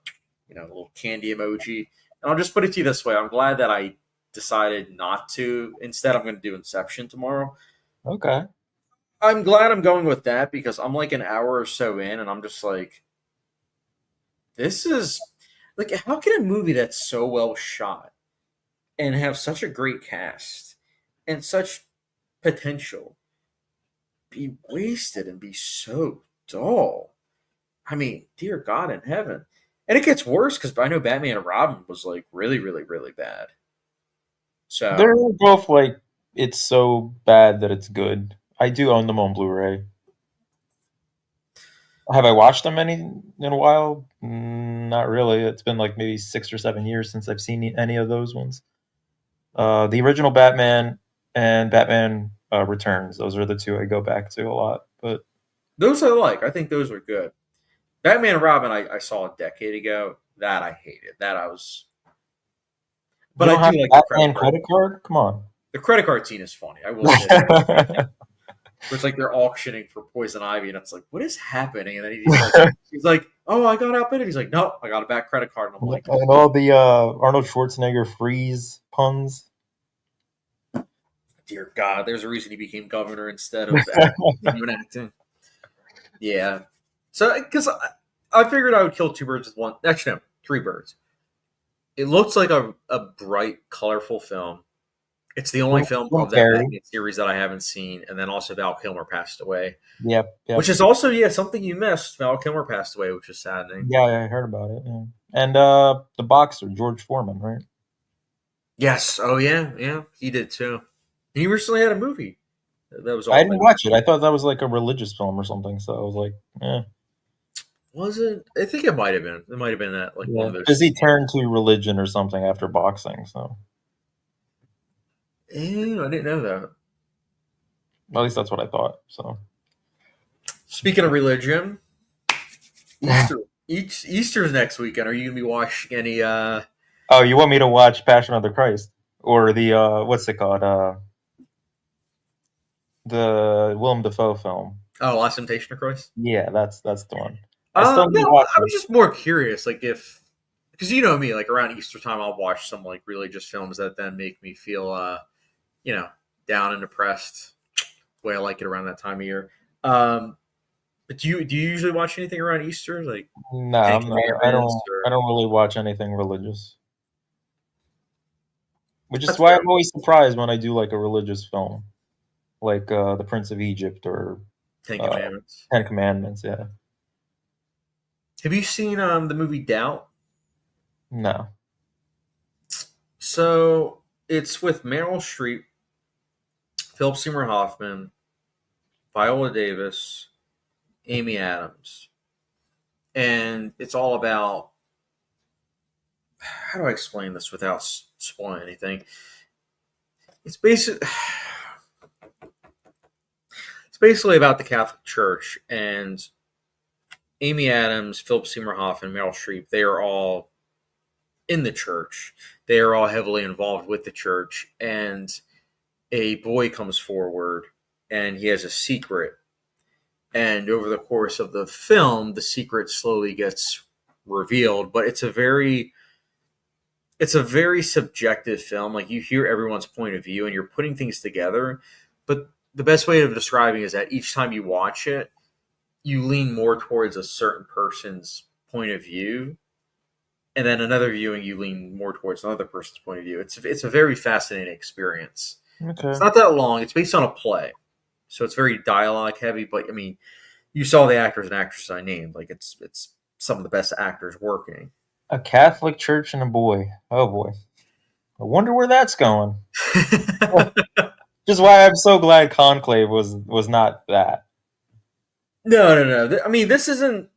little candy emoji. And I'll just put it to you this way. I'm glad that I decided not to. Instead, I'm going to do Inception tomorrow. Okay. I'm glad I'm going with that because I'm like an hour or so in and I'm just like, this is like, how can a movie that's so well shot and have such a great cast and such potential be wasted and be so dull? I mean, dear God in heaven. And it gets worse because I know Batman and Robin was like really, really, really bad. So they're both like, it's so bad that it's good. I do own them on Blu-ray. Have I watched them in a while? Not really. It's been like maybe 6 or 7 years since I've seen any of those ones. The original Batman and Batman Returns. Those are the 2 I go back to a lot. But those I like. I think those are good. Batman and Robin I saw a decade ago. That I hated. That I was. But I do like the credit card. Come on. The credit card scene is funny. I will say that. Where it's like they're auctioning for Poison Ivy, and it's like, what is happening? And then he's like, oh, I got outbid. He's like, no, I got a back credit card. And I'm like, and all the Arnold Schwarzenegger freeze puns. dear God, there's a reason he became governor instead of doing acting. Yeah. So, because I figured I would kill two birds with one. Actually, no, three birds. It looks like a bright, colorful film. It's the only film of that Batman series that I haven't seen. And then also Val Kilmer passed away. Yep. Which is also, something you missed. Val Kilmer passed away, which is saddening. Yeah, I heard about it. Yeah. And the boxer, George Foreman, right? Yes. Oh, yeah. He did, too. He recently had a movie. That was. I didn't watch it. I thought that was like a religious film or something. So I was like, Was it? I think it might have been. It might have been that, like, one of those. Because he turned to religion or something after boxing. So. I didn't know that. At least that's what I thought. So. Speaking of religion, Easter's next weekend. Are you gonna be watching any? Oh, you want me to watch Passion of the Christ or the what's it called? The Willem Dafoe film. Oh, Last Temptation of Christ. Yeah, that's the one. I was just more curious, like because you know me, like around Easter time, I'll watch some like religious films that then make me feel, down and depressed. The way I like it around that time of year. But do you usually watch anything around Easter? Like, no, I don't really watch anything religious. Which is why I'm always surprised when I do like a religious film, like The Prince of Egypt or Ten Commandments. Ten Commandments, yeah. Have you seen the movie Doubt? No. So it's with Meryl Streep, Philip Seymour Hoffman, Viola Davis, Amy Adams, and it's all about, how do I explain this without spoiling anything? It's basically about the Catholic Church, and Amy Adams, Philip Seymour Hoffman, Meryl Streep. They are all in the church. They are all heavily involved with the church, and a boy comes forward, and he has a secret. And over the course of the film, the secret slowly gets revealed. But it's a very subjective film. Like, you hear everyone's point of view, and you're putting things together. But the best way of describing it is that each time you watch it, you lean more towards a certain person's point of view, and then another viewing, you lean more towards another person's point of view. It's a very fascinating experience. Okay. It's not that long. It's based on a play, so it's very dialogue heavy. But I mean, you saw the actors and actresses I named. Like, it's some of the best actors working. A Catholic church and a boy. Oh boy, I wonder where that's going. Just why I'm so glad Conclave was not that. No. I mean, this isn't.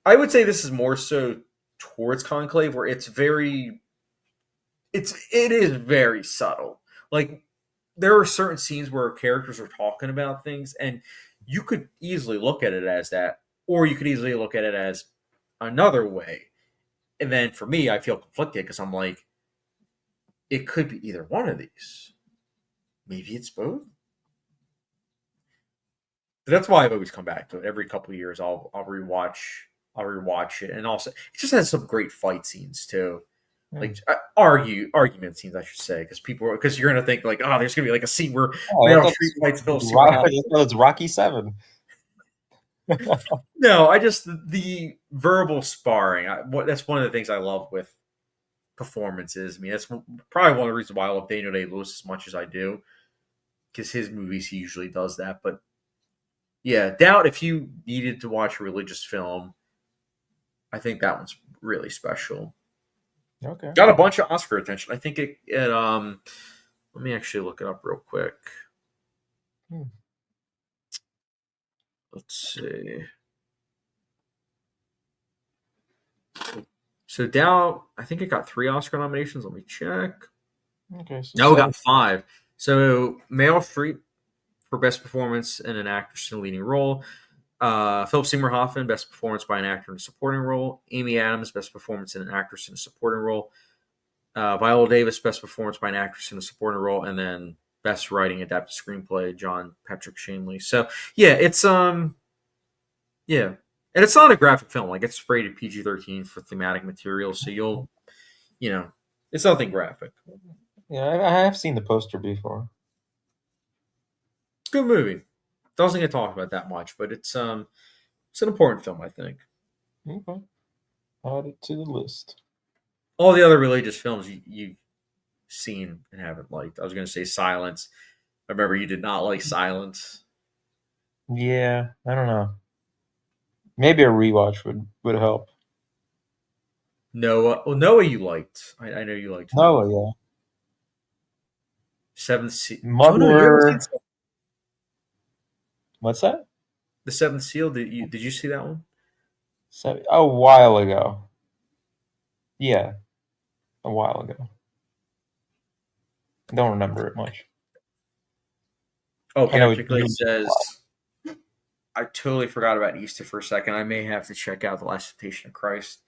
I would say this is more so towards Conclave, where it is very subtle. Like, there are certain scenes where characters are talking about things, and you could easily look at it as that, or you could easily look at it as another way. And then for me, I feel conflicted because I'm like, it could be either one of these. Maybe it's both. But that's why I've always come back to it. Every couple of years, I'll rewatch it, and also it just has some great fight scenes too. Like, argument scenes, I should say, because you're gonna think like, oh, there's gonna be like a scene where Meryl Streep fights Phil Seymour. It's Rocky 7. No, the verbal sparring. That's one of the things I love with performances. I mean, that's probably one of the reasons why I love Daniel Day-Lewis as much as I do, because his movies, he usually does that. But yeah, Doubt, if you needed to watch a religious film, I think that one's really special. Okay. Got a bunch of Oscar attention. I think it let me actually look it up real quick. Let's see. So Doubt, I think it got 3 Oscar nominations. Let me check. Okay. No, it got 5. So Meryl Streep for Best Performance in an Actress in a Leading Role. Philip Seymour Hoffman, Best Performance by an Actor in a Supporting Role. Amy Adams, Best Performance in an Actress in a Supporting Role. Viola Davis, Best Performance by an Actress in a Supporting Role. And then Best Writing Adapted Screenplay, John Patrick Shanley. So yeah, it's and it's not a graphic film. Like, it's rated PG-13 for thematic material, so you'll, it's nothing graphic. Yeah, I have seen the poster before. It's a good movie. Doesn't get talked about that much, but it's an important film, I think. Okay. Add it to the list. All the other religious films you've seen and haven't liked. I was going to say Silence. I remember you did not like Silence. Yeah, I don't know. Maybe a rewatch would help. Noah. Well, Noah you liked. I know you liked Noah. No, yeah. Seventh Seal. Oh no, you haven't seen Mother. What's that? The Seventh Seal. Did you see that one? A while ago. Yeah, a while ago. I don't remember it much. Oh, I know Patrick Lake says, I totally forgot about Easter for a second. I may have to check out The Last Temptation of Christ.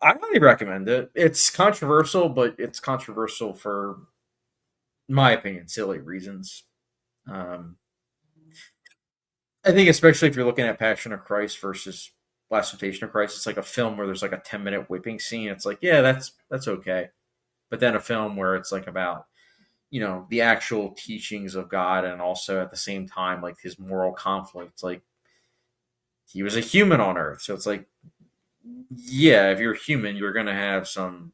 I highly recommend it. It's controversial, but it's controversial for, in my opinion, silly reasons. I think especially if you're looking at Passion of Christ versus Last Temptation of Christ, it's like a film where there's like a 10-minute whipping scene. It's like, yeah, that's okay. But then a film where it's like about, the actual teachings of God, and also at the same time like his moral conflict. Like, he was a human on earth, so it's like, yeah, if you're human, you're gonna have some,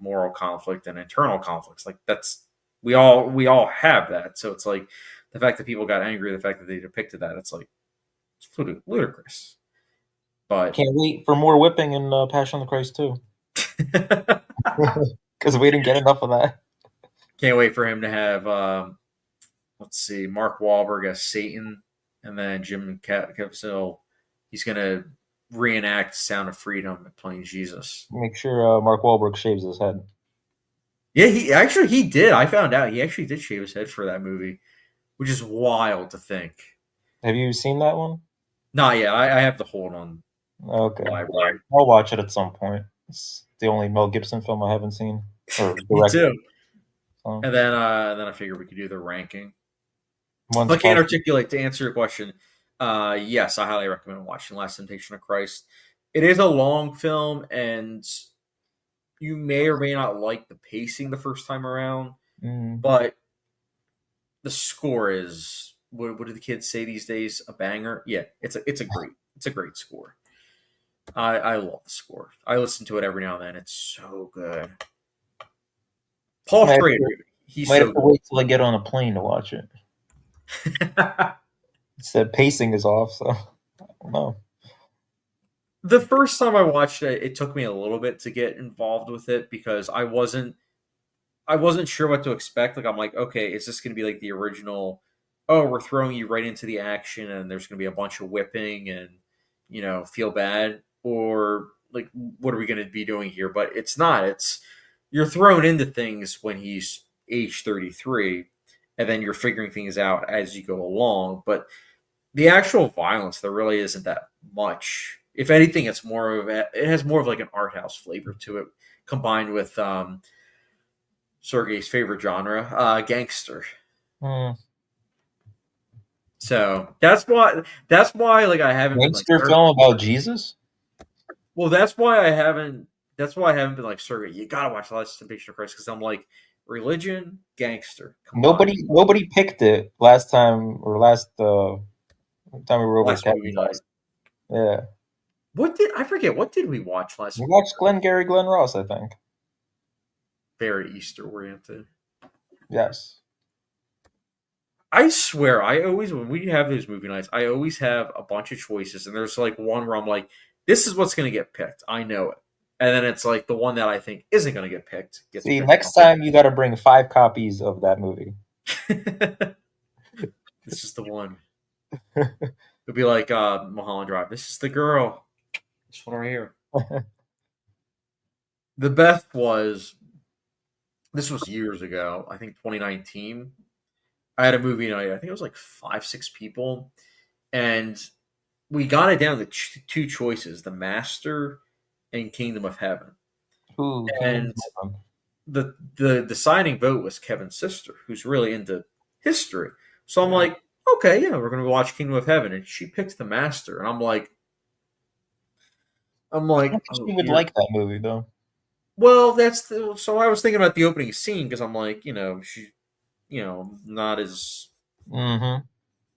moral conflict and internal conflicts. Like, that's we all have that. So it's like the fact that people got angry, the fact that they depicted that, it's like, it's ludicrous. But Can't wait for more whipping in Passion of the Christ too. Because we didn't get enough of that. Can't wait for him to have, let's see, Mark Wahlberg as Satan, and then Jim Caviezel. He's going to reenact Sound of Freedom playing Jesus. Make sure Mark Wahlberg shaves his head. Yeah, he did. I found out he actually did shave his head for that movie, which is wild to think. Have you seen that one? Not yet. I have to hold on. Okay. I'll watch it at some point. It's the only Mel Gibson film I haven't seen. Me too. And then I figured we could do the ranking. But can't articulate, to answer your question. Yes, I highly recommend watching Last Temptation of Christ. It is a long film, and you may or may not like the pacing the first time around, but the score is, what do the kids say these days? A banger. Yeah, it's a great score. I love the score. I listen to it every now and then. It's so good. Paul Schrader, he's might so have to wait till I get on a plane to watch it. Said pacing is off, so I don't know. The first time I watched it, it took me a little bit to get involved with it because I wasn't sure what to expect. Like, I'm like, okay, is this going to be like the original? Oh, we're throwing you right into the action, and there's going to be a bunch of whipping and feel bad, or like, what are we going to be doing here? But it's not. It's, you're thrown into things when he's age 33, and then you're figuring things out as you go along. But the actual violence, there really isn't that much. If anything, it has more of like an art house flavor to it, combined with Sergey's favorite genre, gangster. So that's why like I haven't gangster been, like, film about Jesus. Well, that's why I haven't been like, Sergey, you gotta watch The Last Temptation of Christ, because I'm like, religion, gangster. Nobody picked it last time, or last time we were over at Yeah. I forget, what did we watch last week? We watched Glengarry Glen Ross, I think. Very Easter oriented. Yes. I swear, when we have those movie nights, I always have a bunch of choices, and there's like one where I'm like, this is what's going to get picked. I know it. And then it's like the one that I think isn't going to get picked. Next time you got to bring 5 copies of that movie. This is the one. It'll be like Mulholland Drive. This is the girl. This one right here. The best was, this was years ago, I think 2019. I had a movie night. I think it was like 5-6 people. And we got it down to 2 choices, The Master and Kingdom of Heaven. Ooh, and the deciding vote was Kevin's sister, who's really into history. So I'm like, okay, yeah, we're going to watch Kingdom of Heaven. And she picked The Master. And I'm like, I don't think she would like that movie, though. Well, so I was thinking about the opening scene, because I'm like, she, not as Mm-hmm.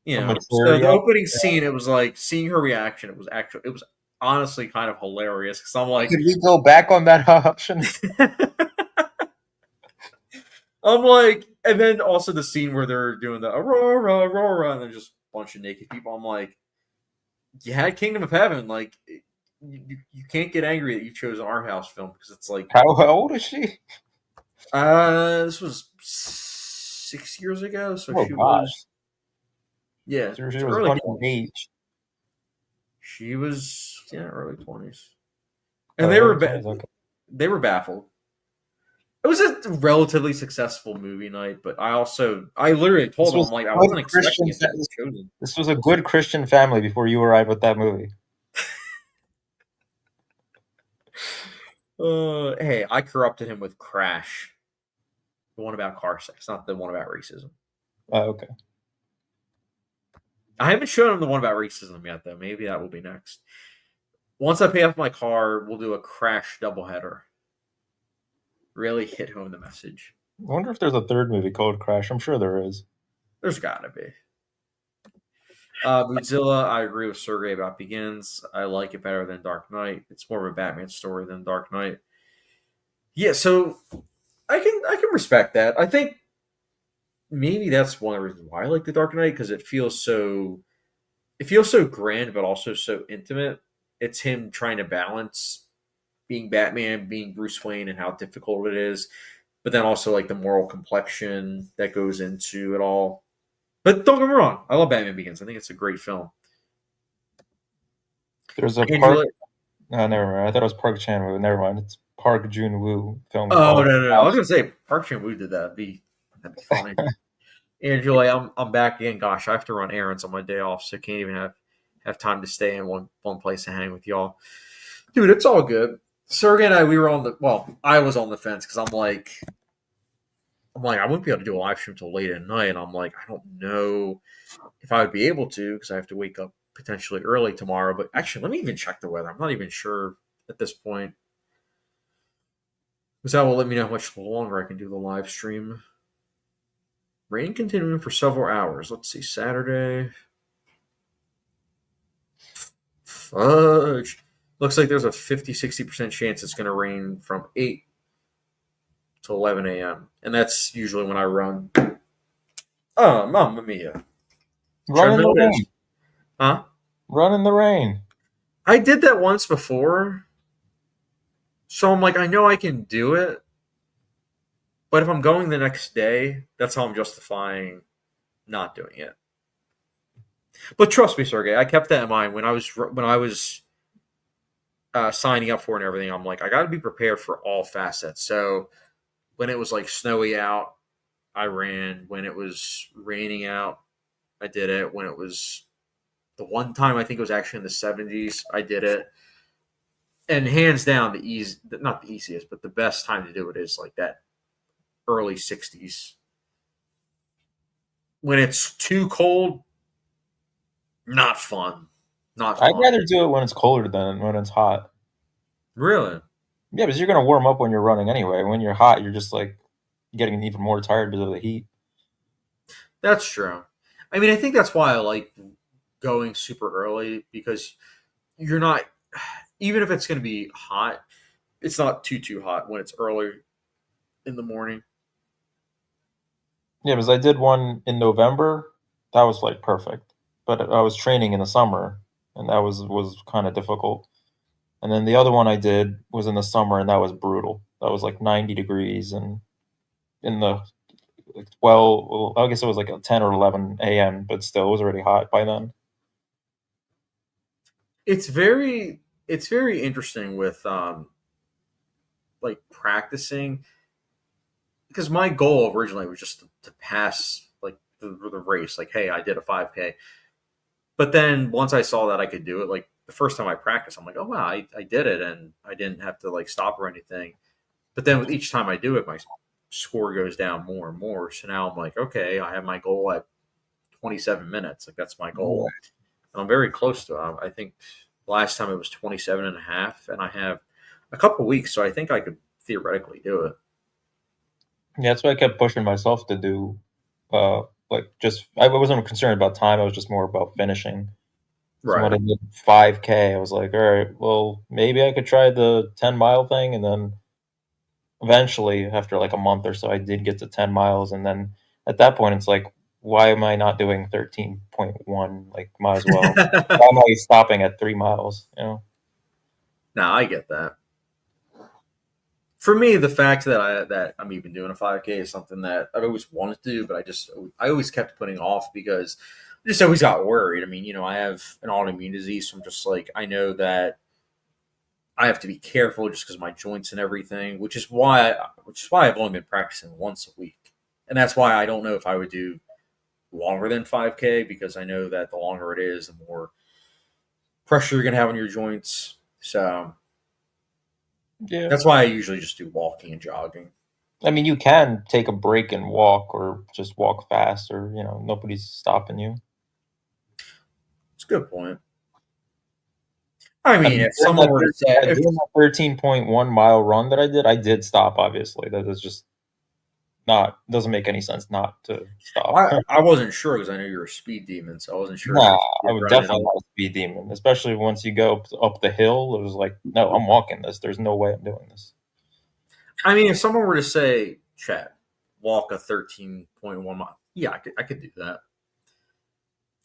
You The know, so maturity the up. opening scene, it was like seeing her reaction. It was honestly kind of hilarious because I'm like, Could we go back on that option? I'm like, and then also the scene where they're doing the Aurora, Aurora, and then just a bunch of naked people. I'm like, you had Kingdom of Heaven, like. You can't get angry that you chose an art house film because it's like How old is she? this was 6 years ago, so Oh she was gosh, yeah, she it's was early 20s. underage. She was early 20s, and Oh, early 20s. Okay. they were baffled. It was a relatively successful movie night, but I literally This told them was I'm like I good wasn't expecting Christian. it to be chosen. This was a good Christian family before you arrived with that movie. Hey, I corrupted him with Crash, the one about car sex, not the one about racism. Okay. I haven't shown him the one about racism yet, though. Maybe that will be next. Once I pay off my car, we'll do a Crash doubleheader. Really hit home the message. I wonder if there's a third movie called Crash. I'm sure there is. There's gotta be. Godzilla, I agree with Sergey about Begins. I like it better than Dark Knight. It's more of a Batman story than Dark Knight. Yeah, so I can respect that. I think maybe that's one of the reasons why I like the Dark Knight because it feels so grand but also so intimate. It's him trying to balance being Batman, being Bruce Wayne, and how difficult it is, but then also like the moral complexion that goes into it all. But don't get me wrong, I love Batman Begins. I think it's a great film. There's a Park. Angela, No, never mind. I thought it was Park Chan Woo. Never mind. It's Park Jun Woo film oh called no, I was Crash. gonna say Park Chan Wook did that. That'd be funny. Angela, I'm back again. Gosh, I have to run errands on my day off, so can't even have time to stay in one place and hang with y'all. Dude, it's all good. Sergey and I, we were on the I was on the fence because I'm like, I wouldn't be able to do a live stream till late at night. And I'm like, I don't know if I would be able to because I have to wake up potentially early tomorrow. But actually, let me even check the weather. I'm not even sure at this point. Because that will let me know how much longer I can do the live stream. Rain continuing for several hours. Let's see, Saturday. Fudge. Looks like there's a 50-60% chance it's going to rain from 8 to 11 a.m. And that's usually when I run. Oh, mamma mia. Run in the Treadmill it is. rain. Huh? Run in the rain. I did that once before. So I'm like, I know I can do it. But if I'm going the next day, that's how I'm justifying not doing it. But trust me, Sergey, I kept that in mind when I was signing up for it and everything. I'm like, I got to be prepared for all facets. So when it was like snowy out, I ran. When it was raining out, I did it. When it was the one time I think it was actually in the 70s, I did it. And hands down, not the easiest, but the best time to do it is like that early 60s. When it's too cold, not fun. Not I'd fun. rather do it when it's colder than when it's hot. Really? Yeah, because you're gonna warm up when you're running anyway. When you're hot, you're just like getting even more tired because of the heat. That's true. I mean, I think that's why I like going super early because you're not, even if it's going to be hot, it's not too hot when it's early in the morning. Yeah, because I did one in November. That was like perfect. But I was training in the summer, and that was kind of difficult. And then the other one I did was in the summer, and that was brutal. That was like 90 degrees, and in the like 12, well, I guess it was like a 10 or 11 a.m., but still, it was already hot by then. It's very interesting with like practicing because my goal originally was just to pass like the race. Like, hey, I did a 5K. But then once I saw that I could do it, like the first time I practiced, I'm like, oh wow, I did it, and I didn't have to like stop or anything. But then with each time I do it, my score goes down more and more. So now I'm like, okay, I have my goal at 27 minutes. Like that's my goal, and I'm very close to it. I think last time it was 27 and a half, and I have a couple weeks, so I think I could theoretically do it. Yeah, that's why I kept pushing myself to do like just I wasn't concerned about time. I was just more about finishing. So when Right. I did 5K, I was like, all right, well, maybe I could try the 10-mile thing, and then eventually, after like a month or so, I did get to 10 miles, and then at that point, it's like, why am I not doing 13.1? Like, might as well. Why am I stopping at 3 miles? You know? Now I get that. For me, the fact that I'm even doing a 5K is something that I've always wanted to do, but I always kept putting off because I just always got worried. I mean, I have an autoimmune disease, so I'm just like I know that I have to be careful just because of my joints and everything, which is why I've only been practicing once a week, and that's why I don't know if I would do longer than 5K because I know that the longer it is, the more pressure you're gonna have on your joints. So Yeah. that's why I usually just do walking and jogging. I mean, you can take a break and walk, or just walk fast, or nobody's stopping you. It's a good point. I I mean, mean, if someone were to say, if during that 13.1 mile run that I did stop. Obviously, that is just not doesn't make any sense not to stop. I wasn't sure because I know you're a speed demon, so I wasn't sure Nah, if I you're would running it definitely up. not a speed demon, especially once you go up the hill. It was like, no, I'm walking this. There's no way I'm doing this. I mean, if someone were to say, Chad, walk a 13.1 mile, yeah, I could do that.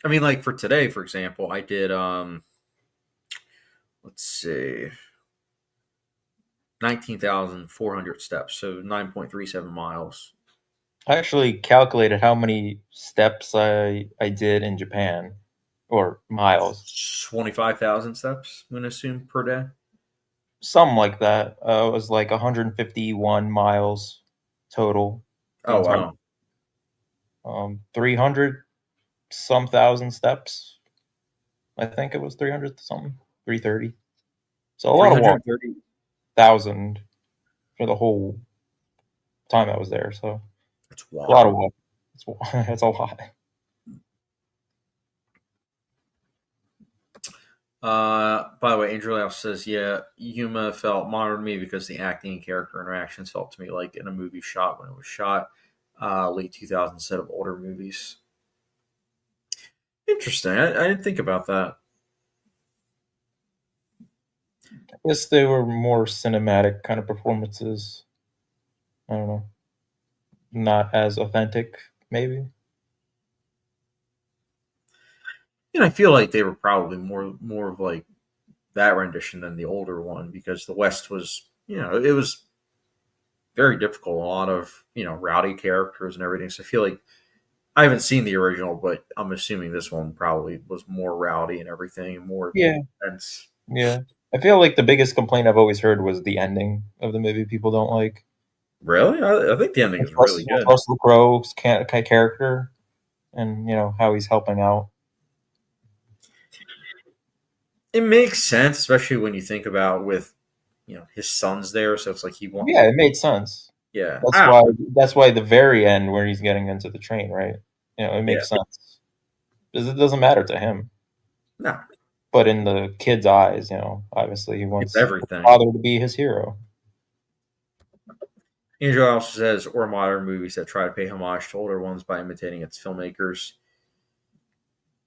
I mean, like for today, for example, I did let's see, 19,400 steps, so 9.37 miles. I actually calculated how many steps I did in Japan, or miles, 25,000 steps, I'm gonna assume per day. something like that. It was like 151 miles total the Oh entire wow. 300 some thousand steps. I think it was 300 something, 330. So a lot of walk, 330. 1,000 for the whole time I was there. So That's a lot of wild. walk. It's, it's a lot. By the way, Angel House says, yeah, Yuma felt modern to me because the acting and character interactions felt to me like in a movie shot when it was shot late 2000s instead of older movies. Interesting. I didn't think about that. I guess they were more cinematic kind of performances. I don't know, not as authentic, maybe. I feel like they were probably more of like that rendition than the older one because the West was, it was very difficult. A lot of, rowdy characters and everything. So I feel like I haven't seen the original, but I'm assuming this one probably was more rowdy and everything, and more Yeah, intense. yeah. I feel like the biggest complaint I've always heard was the ending of the movie. People don't like Really? I think the ending is really good. Russell Crowe's character, and how he's helping out. It makes sense, especially when you think about with his son's there, so it's like he want. Yeah, it made sense. Yeah, That's why. That's why the very end, where he's getting into the train, right? It yeah, makes sense because it doesn't matter to him, no, but in the kid's eyes, obviously he it's wants the everything. father to be his hero. Angel also says, or modern movies that try to pay homage to older ones by imitating its filmmakers.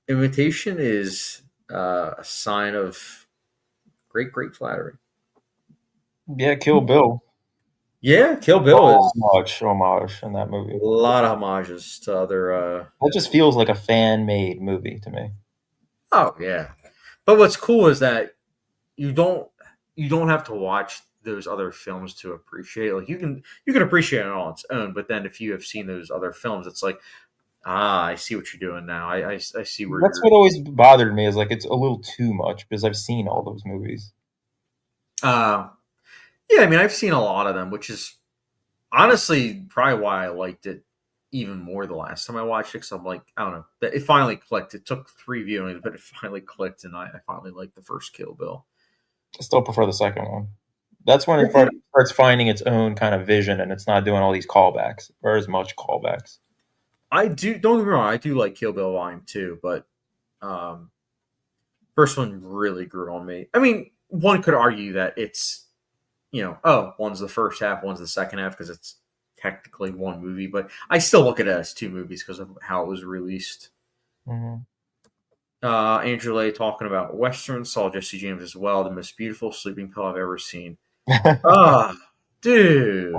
Imitation is a sign of great flattery. Yeah, Kill Bill. Yeah, Kill Bill So is much homage in that movie. a lot of homages to other. It just feels like a fan-made movie to me. Oh yeah, but what's cool is that you don't you don't have to watch those other films to appreciate it. Like you can appreciate it on its own, but then if you have seen those other films, it's like I see what you're doing now. I see where That's you're. what always bothered me, is like it's a little too much because I've seen all those movies. Uh, yeah, I mean I've seen a lot of them, which is honestly probably why I liked it even more the last time I watched it. Because I'm like I don't know, it finally clicked. It took 3 viewings, but it finally clicked, and I finally liked the first Kill Bill. I still prefer the second one. That's when it starts finding its own kind of vision, and it's not doing all these callbacks or as much callbacks. I do. Don't get me wrong. I do like Kill Bill Volume 2, but um, first one really grew on me. I mean, one could argue that it's one's the first half, one's the second half because it's technically one movie, but I still look at it as two movies because of how it was released. Mm-hmm. Angela talking about Western, saw Jesse James as well, the most beautiful sleeping pill I've ever seen. Ah, dude.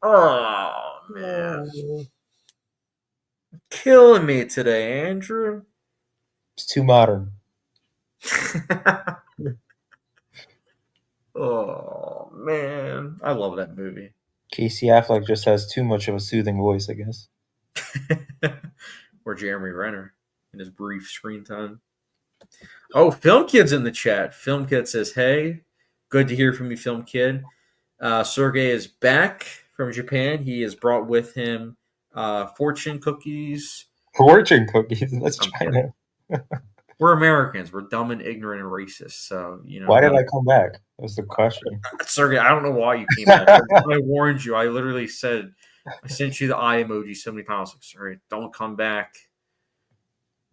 Oh, man. Killing me today, Andrew. It's too modern. Oh, man. I love that movie. Casey Affleck just has too much of a soothing voice, I guess. Or Jeremy Renner in his brief screen time. Oh, Film Kid's in the chat. Film Kid says, hey, good to hear from you, Film Kid. Sergey is back from Japan. He has brought with him fortune cookies. Fortune cookies? That's China. We're Americans. We're dumb and ignorant and racist. So, Why did I come back? That's the question. Sergey, I don't know why you came back. I warned you. I literally said, I sent you the eye emoji so many times. Like, sorry, don't come back.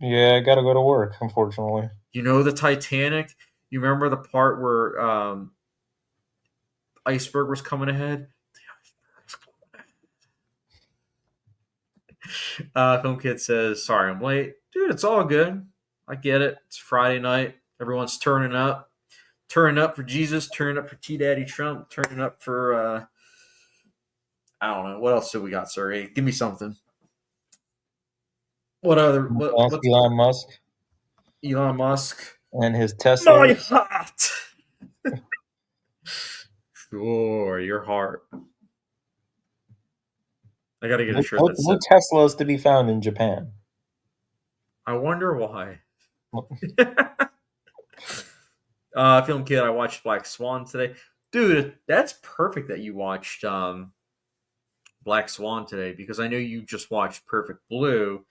Yeah, I gotta go to work, unfortunately. You know the Titanic? You remember the part where iceberg was coming ahead? Film Kid says, sorry I'm late. Dude, it's all good. I get it. It's Friday night. Everyone's turning up. Turning up for Jesus. Turning up for T-Daddy Trump. Turning up for, I don't know. What else do we got, Sergey? Give me something. What other? What's Elon Musk. Elon Musk. And his Tesla. My heart. Sure, your heart. I gotta get a shirt that No Teslas to be found in Japan. I wonder why. Film Kid, I watched Black Swan today. Dude, that's perfect that you watched Black Swan today because I know you just watched Perfect Blue,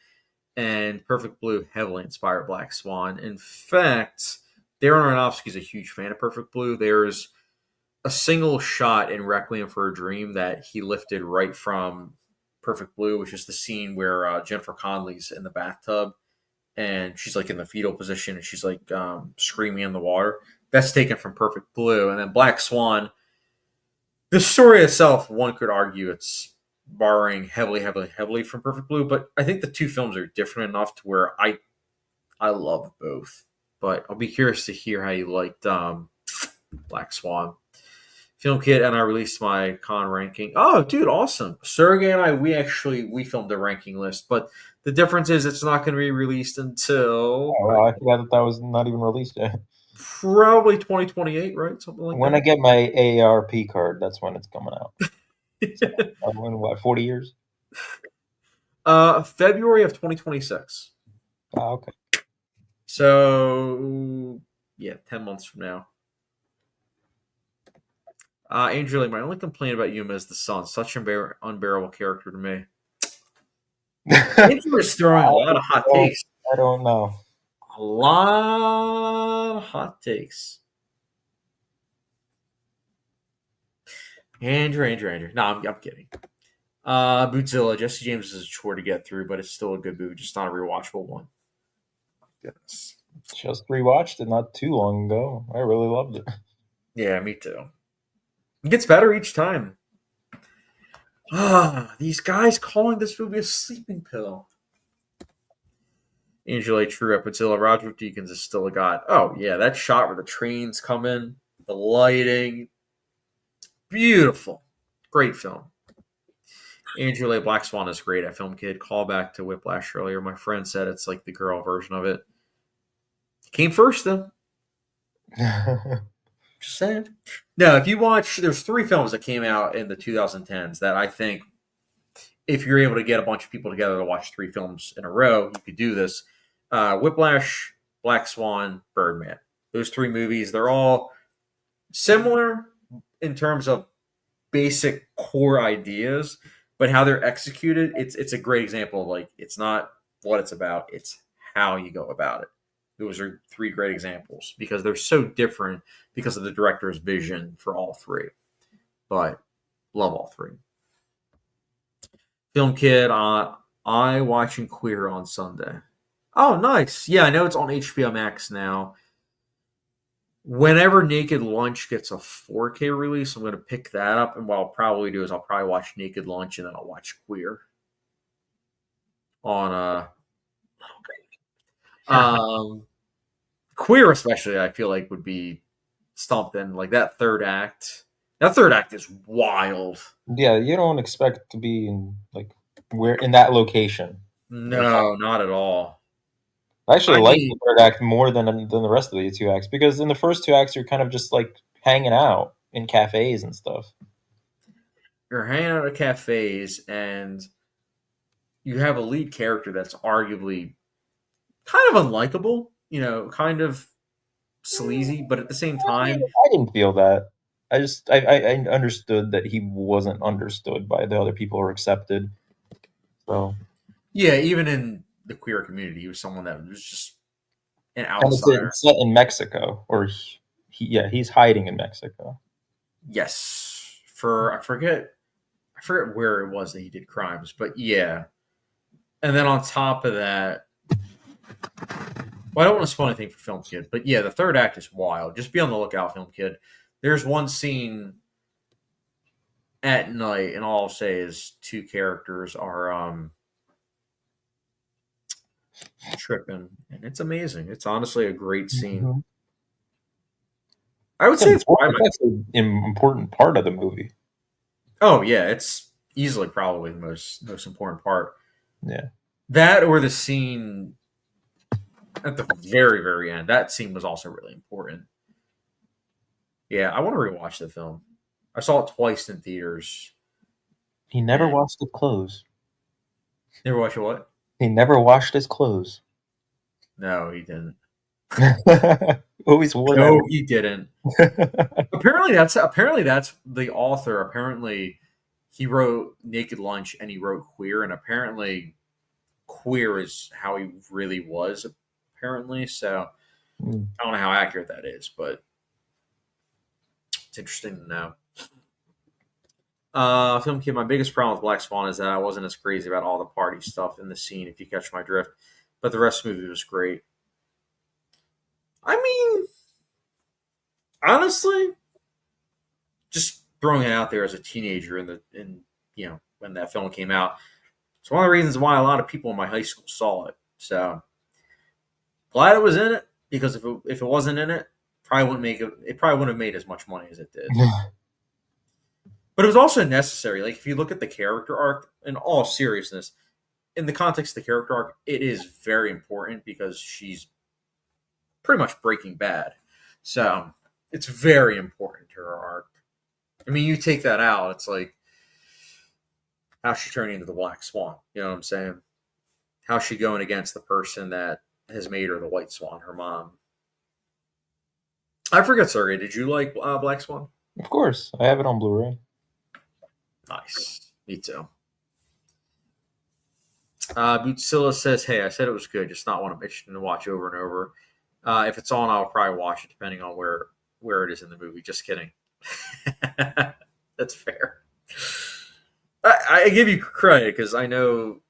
and Perfect Blue heavily inspired Black Swan. In fact, Darren Aronofsky's a huge fan of Perfect Blue. There's a single shot in Requiem for a Dream that he lifted right from Perfect Blue, which is the scene where Jennifer Connelly's in the bathtub and she's like in the fetal position and she's like screaming in the water. That's taken from Perfect Blue. And then Black Swan, the story itself, one could argue it's borrowing heavily from Perfect Blue, but I think the two films are different enough to where I love both. But I'll be curious to hear how you liked Black Swan. Film Kit and I released my con ranking. Oh, dude, awesome. Sergey and I, we filmed a ranking list, but the difference is it's not going to be released until... Oh, I forgot that was not even released yet. Probably 2028, right? Something like when that. I get my AARP card, that's when it's coming out. So, in what, 40 years? February of 2026. Oh, okay. So, yeah, 10 months from now. Angel, my only complaint about Yuma is the son. Such an unbearable character to me. Angel is throwing a lot of hot takes. I don't know. A lot of hot takes. Andrew. No, I'm kidding. Bootzilla, Jesse James is a chore to get through, but it's still a good movie, just not a rewatchable one. Goodness. Just rewatched it not too long ago. I really loved it. Yeah, me too. It gets better each time. These guys calling this movie a sleeping pill. Angela True up until Roger Deakins is still a god. Oh, yeah, that shot where the trains come in, the lighting. Beautiful. Great film. Angela Black Swan is great at Film Kid. Call back to Whiplash earlier. My friend said it's like the girl version of it. Came first, though. Just saying. No, if you watch, there's 3 films that came out in the 2010s that I think if you're able to get a bunch of people together to watch 3 films in a row, you could do this. Whiplash, Black Swan, Birdman. Those 3 movies, they're all similar in terms of basic core ideas, but how they're executed, it's a great example of like, it's not what it's about, it's how you go about it. Those are 3 great examples because they're so different because of the director's vision for all 3. But love all 3. Film Kid, I watching Queer on Sunday. Oh, nice. Yeah, I know it's on HBO Max now. Whenever Naked Lunch gets a 4K release, I'm going to pick that up. And what I'll probably do is I'll probably watch Naked Lunch and then I'll watch Queer on Queer, especially. I feel like would be something like that third act. That third act is wild. Yeah, you don't expect to be in where in that location. No, not at all. I actually like the third act more than the rest of the 2 acts, because in the first 2 acts you're kind of just like hanging out in cafes and stuff. You're hanging out at cafes, and you have a lead character that's arguably kind of unlikable, kind of sleazy, but at the same time, I didn't feel that. I understood that he wasn't understood by the other people or accepted. So yeah, even in the queer community, he was someone that was just an outsider. It's set in Mexico, or he's hiding in Mexico. Yes, I forget where it was that he did crimes, but yeah. And then on top of that, well, I don't want to spoil anything for Film Kid, but yeah, the third act is wild. Just be on the lookout, Film Kid. There's one scene at night, and all I'll say is 2 characters are tripping, and it's amazing. It's honestly a great scene. Mm-hmm. I would say it's an important part of the movie. Oh yeah, it's easily probably the most important part. Yeah, that or the scene at the very, very end. That scene was also really important. Yeah, I want to rewatch the film. I saw it twice in theaters. He never washed his clothes. Never watched what? He never washed his clothes. No, he didn't. Always wore No, that. he didn't. Apparently that's the author. Apparently he wrote Naked Lunch and he wrote Queer, and apparently Queer is how he really was, apparently. So I don't know how accurate that is, but it's interesting to know. Film Kid, my biggest problem with Black Swan is that I wasn't as crazy about all the party stuff in the scene, if you catch my drift. But the rest of the movie was great. I mean, honestly, just throwing it out there as a teenager when that film came out, it's one of the reasons why a lot of people in my high school saw it. So glad it was in it, because if it wasn't in it, probably wouldn't have made as much money as it did. But it was also necessary. Like, if you look at the character arc, in all seriousness, in the context of the character arc, it is very important because she's pretty much Breaking Bad. So it's very important to her arc. I mean, you take that out, it's like, how's she turning into the Black Swan? You know what I'm saying? How's she going against the person that has made her the White Swan, her mom? I forget, Sergey, did you like Black Swan? Of course. I have it on Blu-ray. Nice. Me too. Bootsilla says, hey, I said it was good, just not one I'm interested to watch over and over. If it's on, I'll probably watch it, depending on where it is in the movie. Just kidding. That's fair. I give you credit, because I don't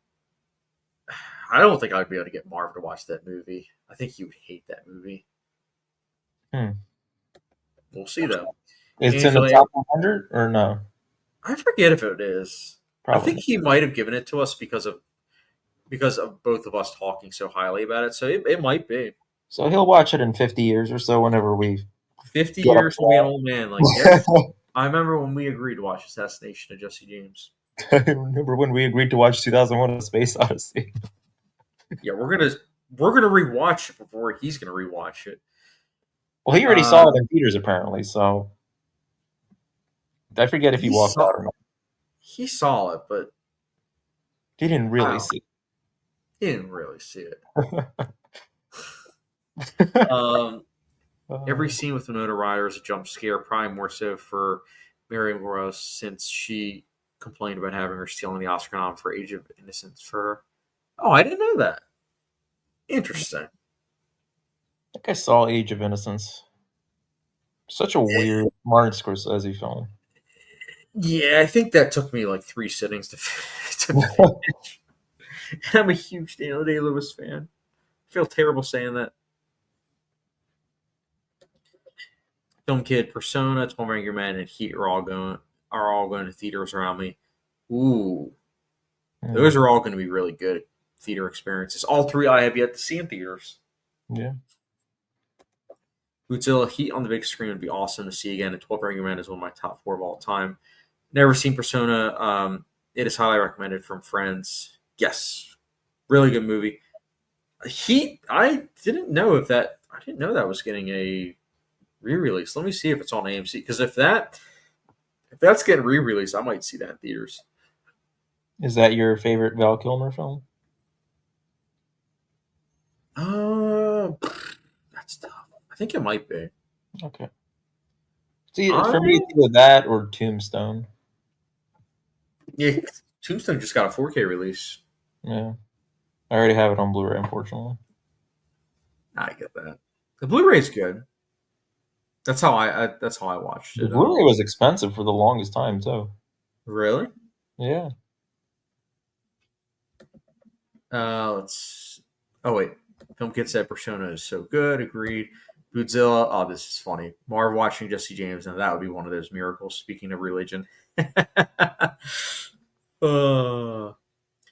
think I'd be able to get Marv to watch that movie. I think he would hate that movie. We'll see, though. It's in the top 100 or no? I forget if it is. Probably. I think he might have given it to us because of both of us talking so highly about it. So it might be. So he'll watch it in 50 years or so, whenever we 50 years to be an old man. Like, yeah. I remember when we agreed to watch Assassination of Jesse James. I remember when we agreed to watch 2001: A Space Odyssey. Yeah, we're gonna rewatch it before he's gonna rewatch it. Well, he already saw it in theaters, apparently. So I forget if he walked out or not. He saw it, but he didn't really see it. He didn't really see it. Every scene with Winona Ryder is a jump scare, probably more so for Mary Morose, since she complained about having her stealing the Oscar nom for Age of Innocence for her. Oh, I didn't know that. Interesting. I think I saw Age of Innocence. Such a weird Martin Scorsese film. Yeah, I think that took me like 3 sittings to finish. I'm a huge Daniel Day-Lewis fan. I feel terrible saying that. Film Kid, Persona, 12 Angry Men, and Heat are all going to theaters around me. Ooh, those are all going to be really good theater experiences. All three I have yet to see in theaters. Yeah. Godzilla, Heat on the big screen would be awesome to see again. And 12 Angry Men is one of my top 4 of all time. Never seen Persona. It is highly recommended from friends. Yes, really good movie. Heat, I didn't know that was getting a re-release. Let me see if it's on AMC, because if that's getting re-released, I might see that in theaters. Is that your favorite Val Kilmer film? That's tough. I think it might be. Okay. See, for me, it's either that or Tombstone. Yeah, Tombstone just got a 4K release. Yeah, I already have it on Blu-ray, unfortunately. I get that. The Blu-ray's good. That's how I watched it. The Blu-ray was expensive for the longest time too. Really? Yeah. Let's. Oh wait, Film Kid said Persona is so good. Agreed. Godzilla. Oh, this is funny. Marv watching Jesse James, and that would be one of those miracles. Speaking of religion. The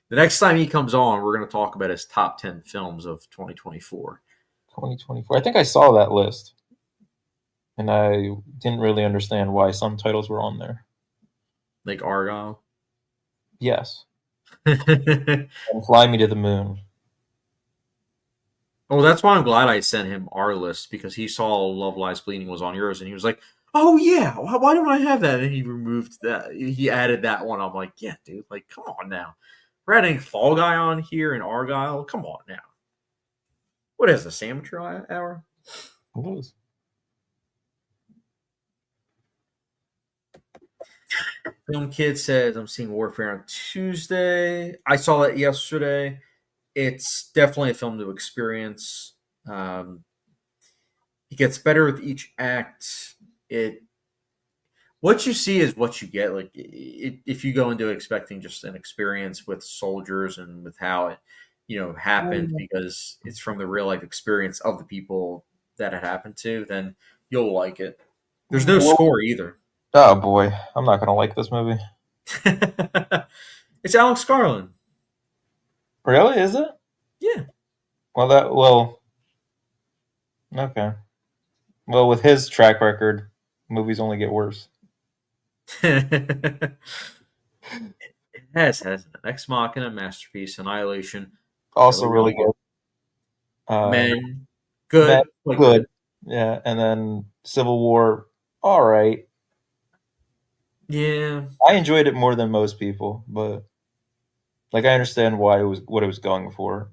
next time he comes on, we're going to talk about his top 10 films of 2024. 2024. I think I saw that list, and I didn't really understand why some titles were on there. Like Argyle? Yes. And Fly Me to the Moon. Oh, that's why I'm glad I sent him our list, because he saw Love Lies Bleeding was on yours, and he was like, oh, yeah, why don't I have that? And he removed that. He added that one. I'm like, yeah, dude, like, come on now. We're adding Fall Guy on here and Argyle. Come on now. What is this, amateur hour? It is. Film Kid says, I'm seeing Warfare on Tuesday. I saw that yesterday. It's definitely a film to experience. It gets better with each act. What you see is what you get. Like, if you go into it expecting just an experience with soldiers and with how it, happened, because it's from the real life experience of the people that it happened to, then you'll like it. There's no score either. Oh boy, I'm not gonna like this movie. It's Alex Garland. Really? Is it? Yeah. Okay. Well, with his track record, movies only get worse. It has an Ex Machina, Masterpiece, Annihilation. Also really good. Men, good. Good. Yeah, and then Civil War, all right. Yeah. I enjoyed it more than most people, but I understand what it was going for.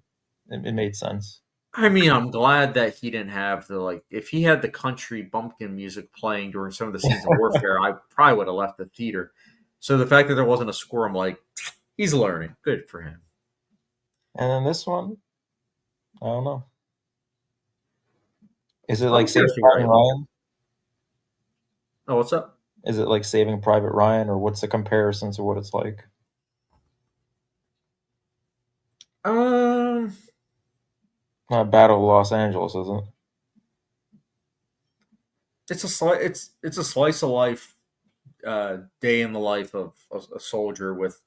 It made sense. I mean, I'm glad that he didn't have if he had the country bumpkin music playing during some of the scenes of warfare, I probably would have left the theater. So the fact that there wasn't a score, I'm like, he's learning. Good for him. And then this one, I don't know. Is it like Saving Private Ryan? Oh, what's up? Is it like Saving Private Ryan, or what's the comparison to what it's like? Battle of Los Angeles, isn't it? It's a slice of life, day in the life of a soldier with,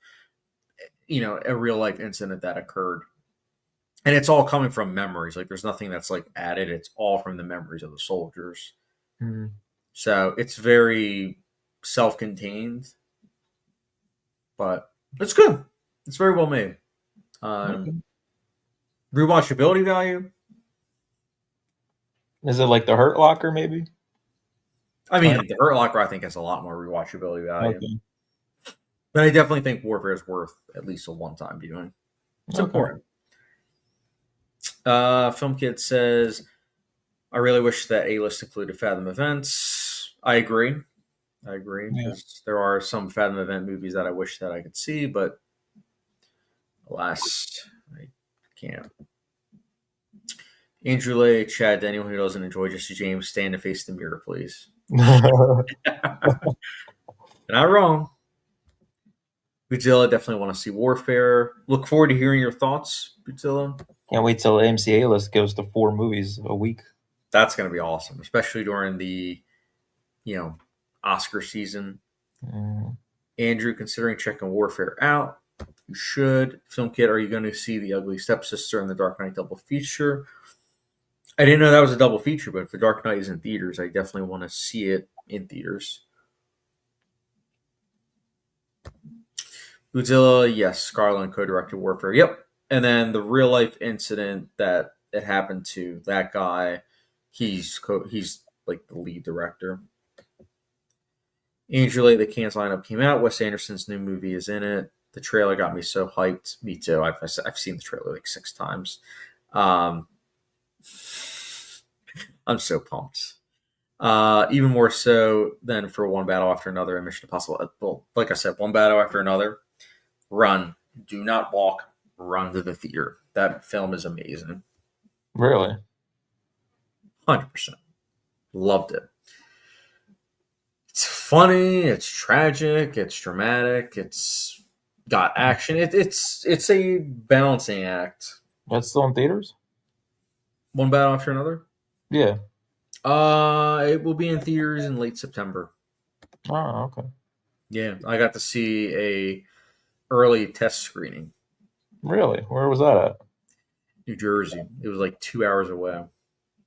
a real life incident that occurred, and it's all coming from memories. Like, there's nothing that's added. It's all from the memories of the soldiers. Mm-hmm. So it's very self-contained, but it's good. It's very well made. Rewatchability value. Is it like The Hurt Locker, maybe? I mean, The Hurt Locker, I think, has a lot more rewatchability value. Okay. But I definitely think Warfare is worth at least a one-time viewing. It's important. Film Kid says, I really wish that A-list included Fathom events. I agree. Because there are some Fathom event movies that I wish that I could see, but alas, I can't. Andrew Lay, Chad, to anyone who doesn't enjoy Jesse James, stand and face the mirror, please. Not wrong. Godzilla, definitely want to see Warfare. Look forward to hearing your thoughts, Godzilla. Can't wait till AMC A-list goes to 4 movies a week. That's going to be awesome, especially during the Oscar season. Mm. Andrew, considering checking Warfare out, you should. Film Kid, are you going to see The Ugly Stepsister and The Dark Knight double feature? I didn't know that was a double feature, but if The Dark Knight is in theaters, I definitely want to see it in theaters. Godzilla, yes. Scarlett co-directed Warfare. Yep. And then the real life incident that it happened to that guy, he's like the lead director. Angela, the Cannes lineup came out. Wes Anderson's new movie is in it. The trailer got me so hyped. Me too. I've seen the trailer like 6 times. I'm so pumped. Even more so than for One Battle After Another and Mission Impossible. Well, like I said, One Battle After Another. Run. Do not walk. Run to the theater. That film is amazing. Really? 100%. Loved it. It's funny. It's tragic. It's dramatic. It's got action. It's a balancing act. That's still in theaters? One Battle After Another? Yeah. It will be in theaters in late September. Oh, okay. Yeah, I got to see a early test screening. Really? Where was that at? New Jersey. It was like 2 hours away.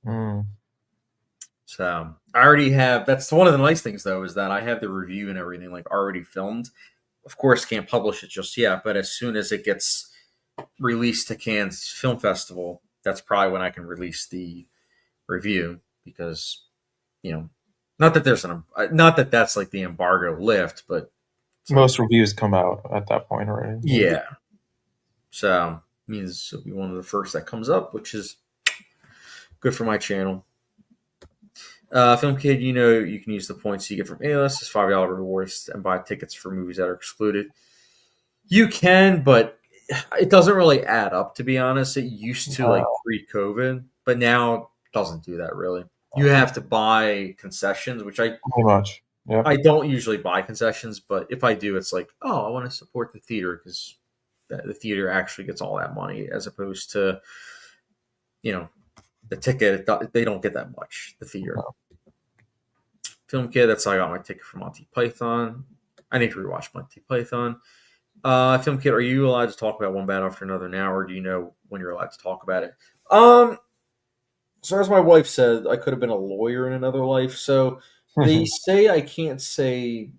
Mm. So I already have. That's one of the nice things, though, is that I have the review and everything like already filmed. Of course, can't publish it just yet, but as soon as it gets released to Cannes Film Festival, that's probably when I can release the review, because not that that's like the embargo lift, but most reviews come out at that point already. Yeah. So means it'll be one of the first that comes up, which is good for my channel. Film Kid, you can use the points you get from A-List as $5 rewards and buy tickets for movies that are excluded. You can, but it doesn't really add up, to be honest. It used to like pre-COVID, but now it doesn't do that really. You have to buy concessions, which pretty much. Yeah. I don't usually buy concessions, but if I do, it's like, I want to support the theater because the theater actually gets all that money, as opposed to, the ticket. They don't get that much, the theater. No. Film Kid, that's how I got my ticket for Monty Python. I need to rewatch Monty Python. Film Kid, are you allowed to talk about One Battle After Another now, or do you know when you're allowed to talk about it? So as my wife said, I could have been a lawyer in another life. So they say I can't say,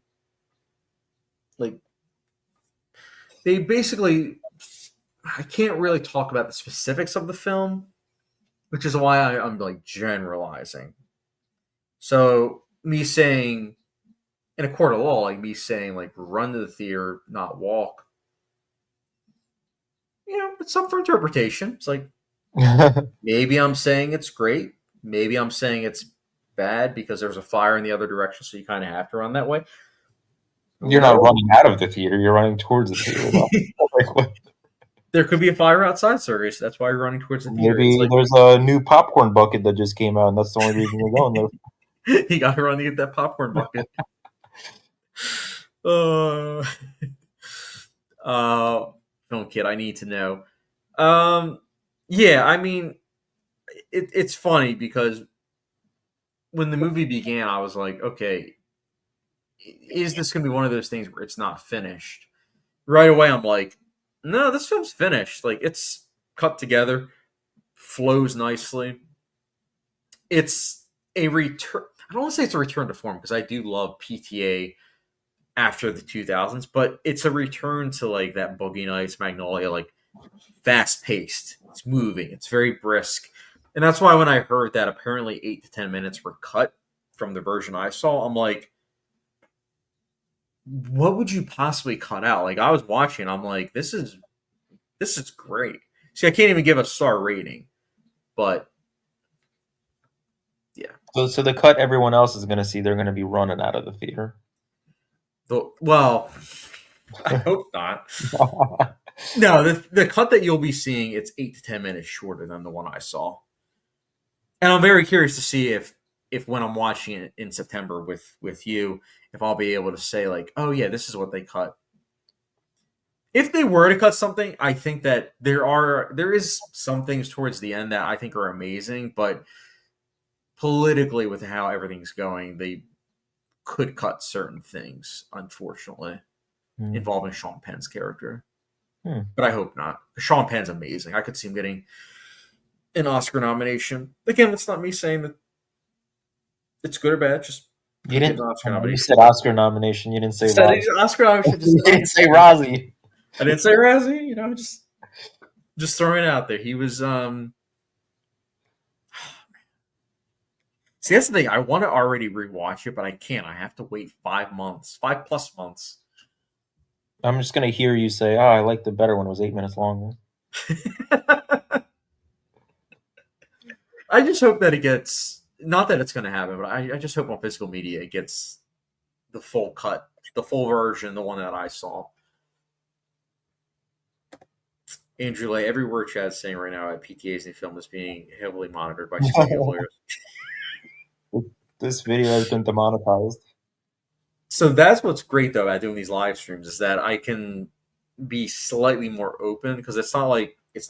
like, they basically, I can't really talk about the specifics of the film, which is why I'm like generalizing. So me saying, in a court of law, like me saying, like, run to the theater, not walk, it's up for interpretation. It's like, maybe I'm saying it's great. Maybe I'm saying it's bad because there's a fire in the other direction, so you kind of have to run that way. You're not running out of the theater. You're running towards the theater. There could be a fire outside, Sergey, so that's why you're running towards the theater. Maybe there's a new popcorn bucket that just came out, and that's the only reason you're going there. You got to run to get that popcorn bucket. Film Kid, I need to know. Yeah, I mean, it's funny because when the movie began, I was like, okay, is this going to be one of those things where it's not finished? Right away, I'm like, no, this film's finished. Like, it's cut together, flows nicely. It's a return. I don't want to say it's a return to form, because I do love PTA after the 2000s, but it's a return to like that Boogie Nights, Magnolia, like fast paced. It's moving. It's very brisk. And that's why when I heard that apparently 8 to 10 minutes were cut from the version I saw, I'm like, what would you possibly cut out? Like, I was watching, I'm like, this is great. See, I can't even give a star rating, but yeah. So the cut everyone else is going to see, they're going to be running out of the theater. Well, I hope not. No, the cut that you'll be seeing, it's 8 to 10 minutes shorter than the one I saw. And I'm very curious to see if when I'm watching it in September with you, if I'll be able to say like, oh yeah, this is what they cut. If they were to cut something, I think that there is some things towards the end that I think are amazing, but politically with how everything's going, could cut certain things, unfortunately, involving Sean Penn's character. But I hope not. Sean Penn's amazing. I could see him getting an Oscar nomination. Again, it's not me saying that it's good or bad. Just You didn't. Oscar You nomination. said Oscar nomination. You didn't say Razzie. Oscar nomination. You didn't say Razzie. I didn't say Razzie. You know, just throwing it out there. He was. See, that's the thing. I want to already rewatch it, but I can't. I have to wait 5 months, 5+ months. I'm just gonna hear you say, "Oh, I liked it better when it was 8 minutes longer." I just hope that it gets. Not that it's going to happen, but I just hope on physical media it gets the full cut, the full version, the one that I saw. Andrew Lay, every word Chad's saying right now at PTA's new film is being heavily monitored by security lawyers. This video has been demonetized. So that's what's great though about doing these live streams is that I can be slightly more open because it's not like a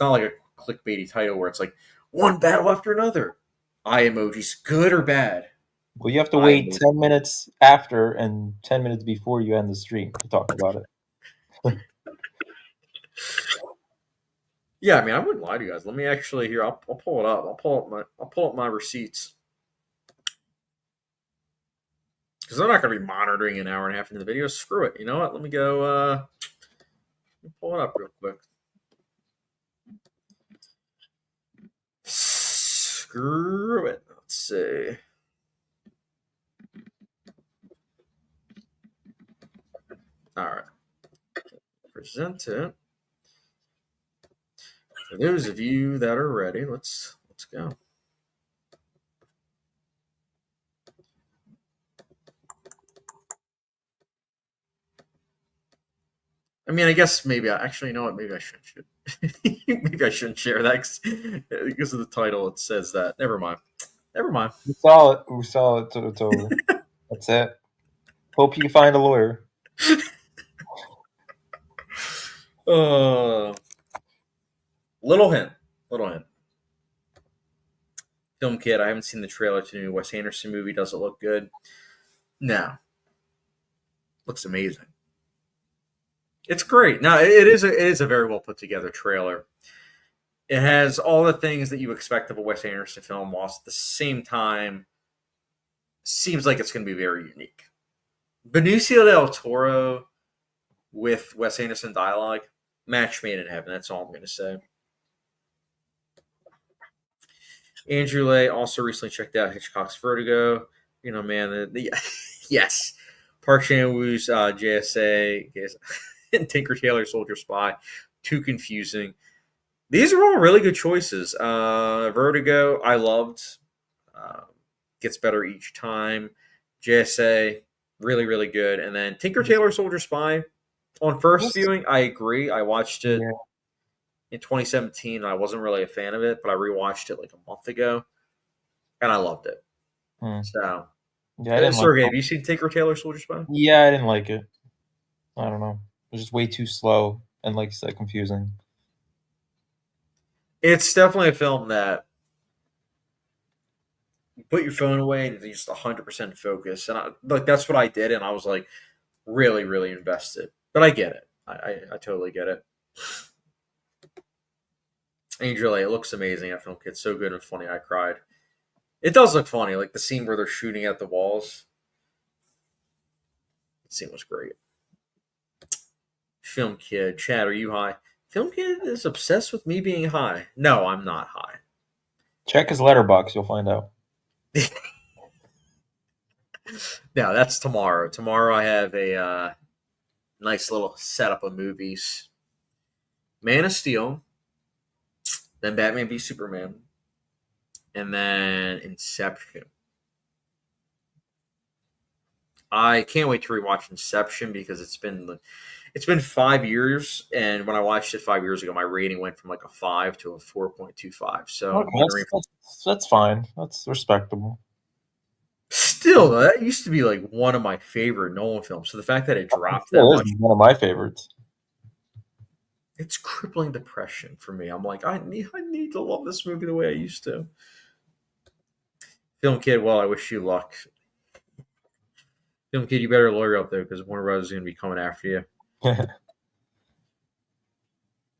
clickbaity title where it's like one battle after another. Eye emojis, good or bad. Well, you have to wait 10 minutes after and 10 minutes before you end the stream to talk about it. Yeah, I mean, I wouldn't lie to you guys. Let me actually here. I'll pull it up. I'll pull up my receipts because they're not going to be monitoring an hour and a half into the video. Screw it. You know what? Let me go. Let me pull it up real quick. Screw it. Let's see. All right. Present it. For those of you that are ready, let's go. I mean, I guess maybe actually, you know what? Maybe I shouldn't. Maybe I shouldn't share that because of the title. It says that. Never mind. We saw it. It's over. That's it. Hope you find a lawyer. Little hint. Film Kid. I haven't seen the trailer to the new Wes Anderson movie. Does it look good? No. Looks amazing. It's great. Now it is a very well put together trailer. It has all the things that you expect of a Wes Anderson film, whilst at the same time seems like it's going to be very unique. Benicio del Toro with Wes Anderson dialogue, match made in heaven. That's all I'm going to say. Andrew Lay also recently checked out Hitchcock's Vertigo. You know, man, yes. Park Chan-wook's JSA and Tinker Tailor Soldier Spy. Too confusing. These are all really good choices. Vertigo, I loved. Gets better each time. JSA, really, really good. And then Tinker Tailor Soldier Spy. On first viewing, I agree. I watched it in 2017. And I wasn't really a fan of it, but I rewatched it like a month ago, and I loved it. So, Sergey, have you seen Tinker Tailor Soldier Spy? Yeah, I didn't like it. I don't know. It was just way too slow and, like you said, confusing. It's definitely a film that you put your phone away and you just 100% focus. And that's what I did, and I was like really, really invested. But I get it. I totally get it. Angel, it looks amazing. That film Kid's so good and funny. I cried. It does look funny, like the scene where they're shooting at the walls. The scene was great. Film Kid, Chad, are you high? Film Kid is obsessed with me being high. No, I'm not high. Check his Letterboxd, you'll find out. No, that's tomorrow. Tomorrow I have a nice little setup of movies. Man of Steel, then Batman v Superman, and then Inception. I can't wait to rewatch Inception because it's been 5 years, and when I watched it 5 years ago, my rating went from like a 5 to a 4.25. So okay, that's fine. That's respectable. Still, that used to be like one of my favorite Nolan films. So the fact that it dropped that much, one of my favorites. It's crippling depression for me. I'm like, I need to love this movie the way I used to. Film Kid, well, I wish you luck. Film Kid, you better lawyer up there because Warner Bros. Is going to be coming after you.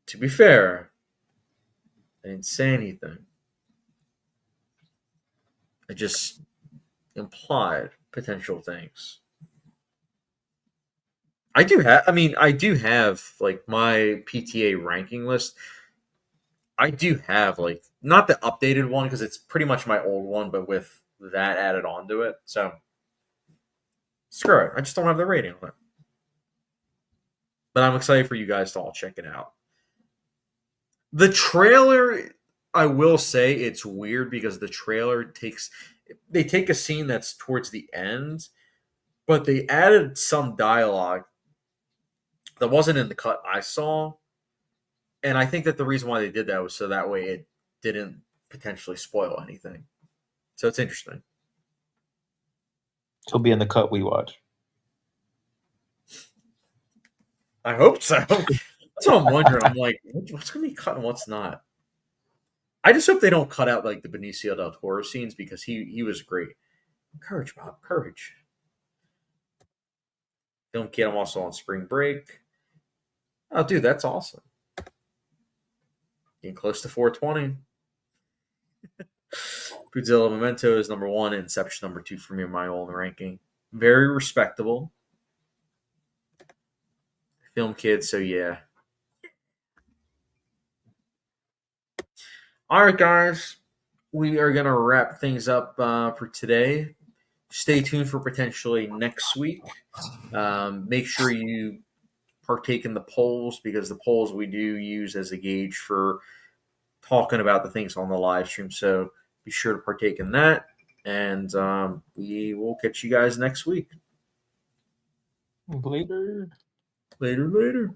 To be fair, I didn't say anything. I just implied potential things. I do have like my PTA ranking list. I do have like not the updated one because it's pretty much my old one, but with that added onto it. So screw it. I just don't have the rating on it. But I'm excited for you guys to all check it out. The trailer, I will say, it's weird because the trailer they take a scene that's towards the end, but they added some dialogue that wasn't in the cut I saw. And I think that the reason why they did that was so that way it didn't potentially spoil anything. So it's interesting. He'll be in the cut we watch. I hope so. That's what I'm wondering. I'm like, what's going to be cut and what's not? I just hope they don't cut out like the Benicio del Toro scenes because he was great. Courage, Bob. Courage. Film Kid, I'm also on spring break. Oh, dude, that's awesome. Getting close to 420. Godzilla Memento is number 1, Inception number 2 for me in my own ranking. Very respectable. Film Kid, so yeah. All right, guys. We are going to wrap things up for today. Stay tuned for potentially next week. Make sure you partake in the polls because the polls we do use as a gauge for talking about the things on the live stream. So be sure to partake in that. And we will catch you guys next week. Later. Later.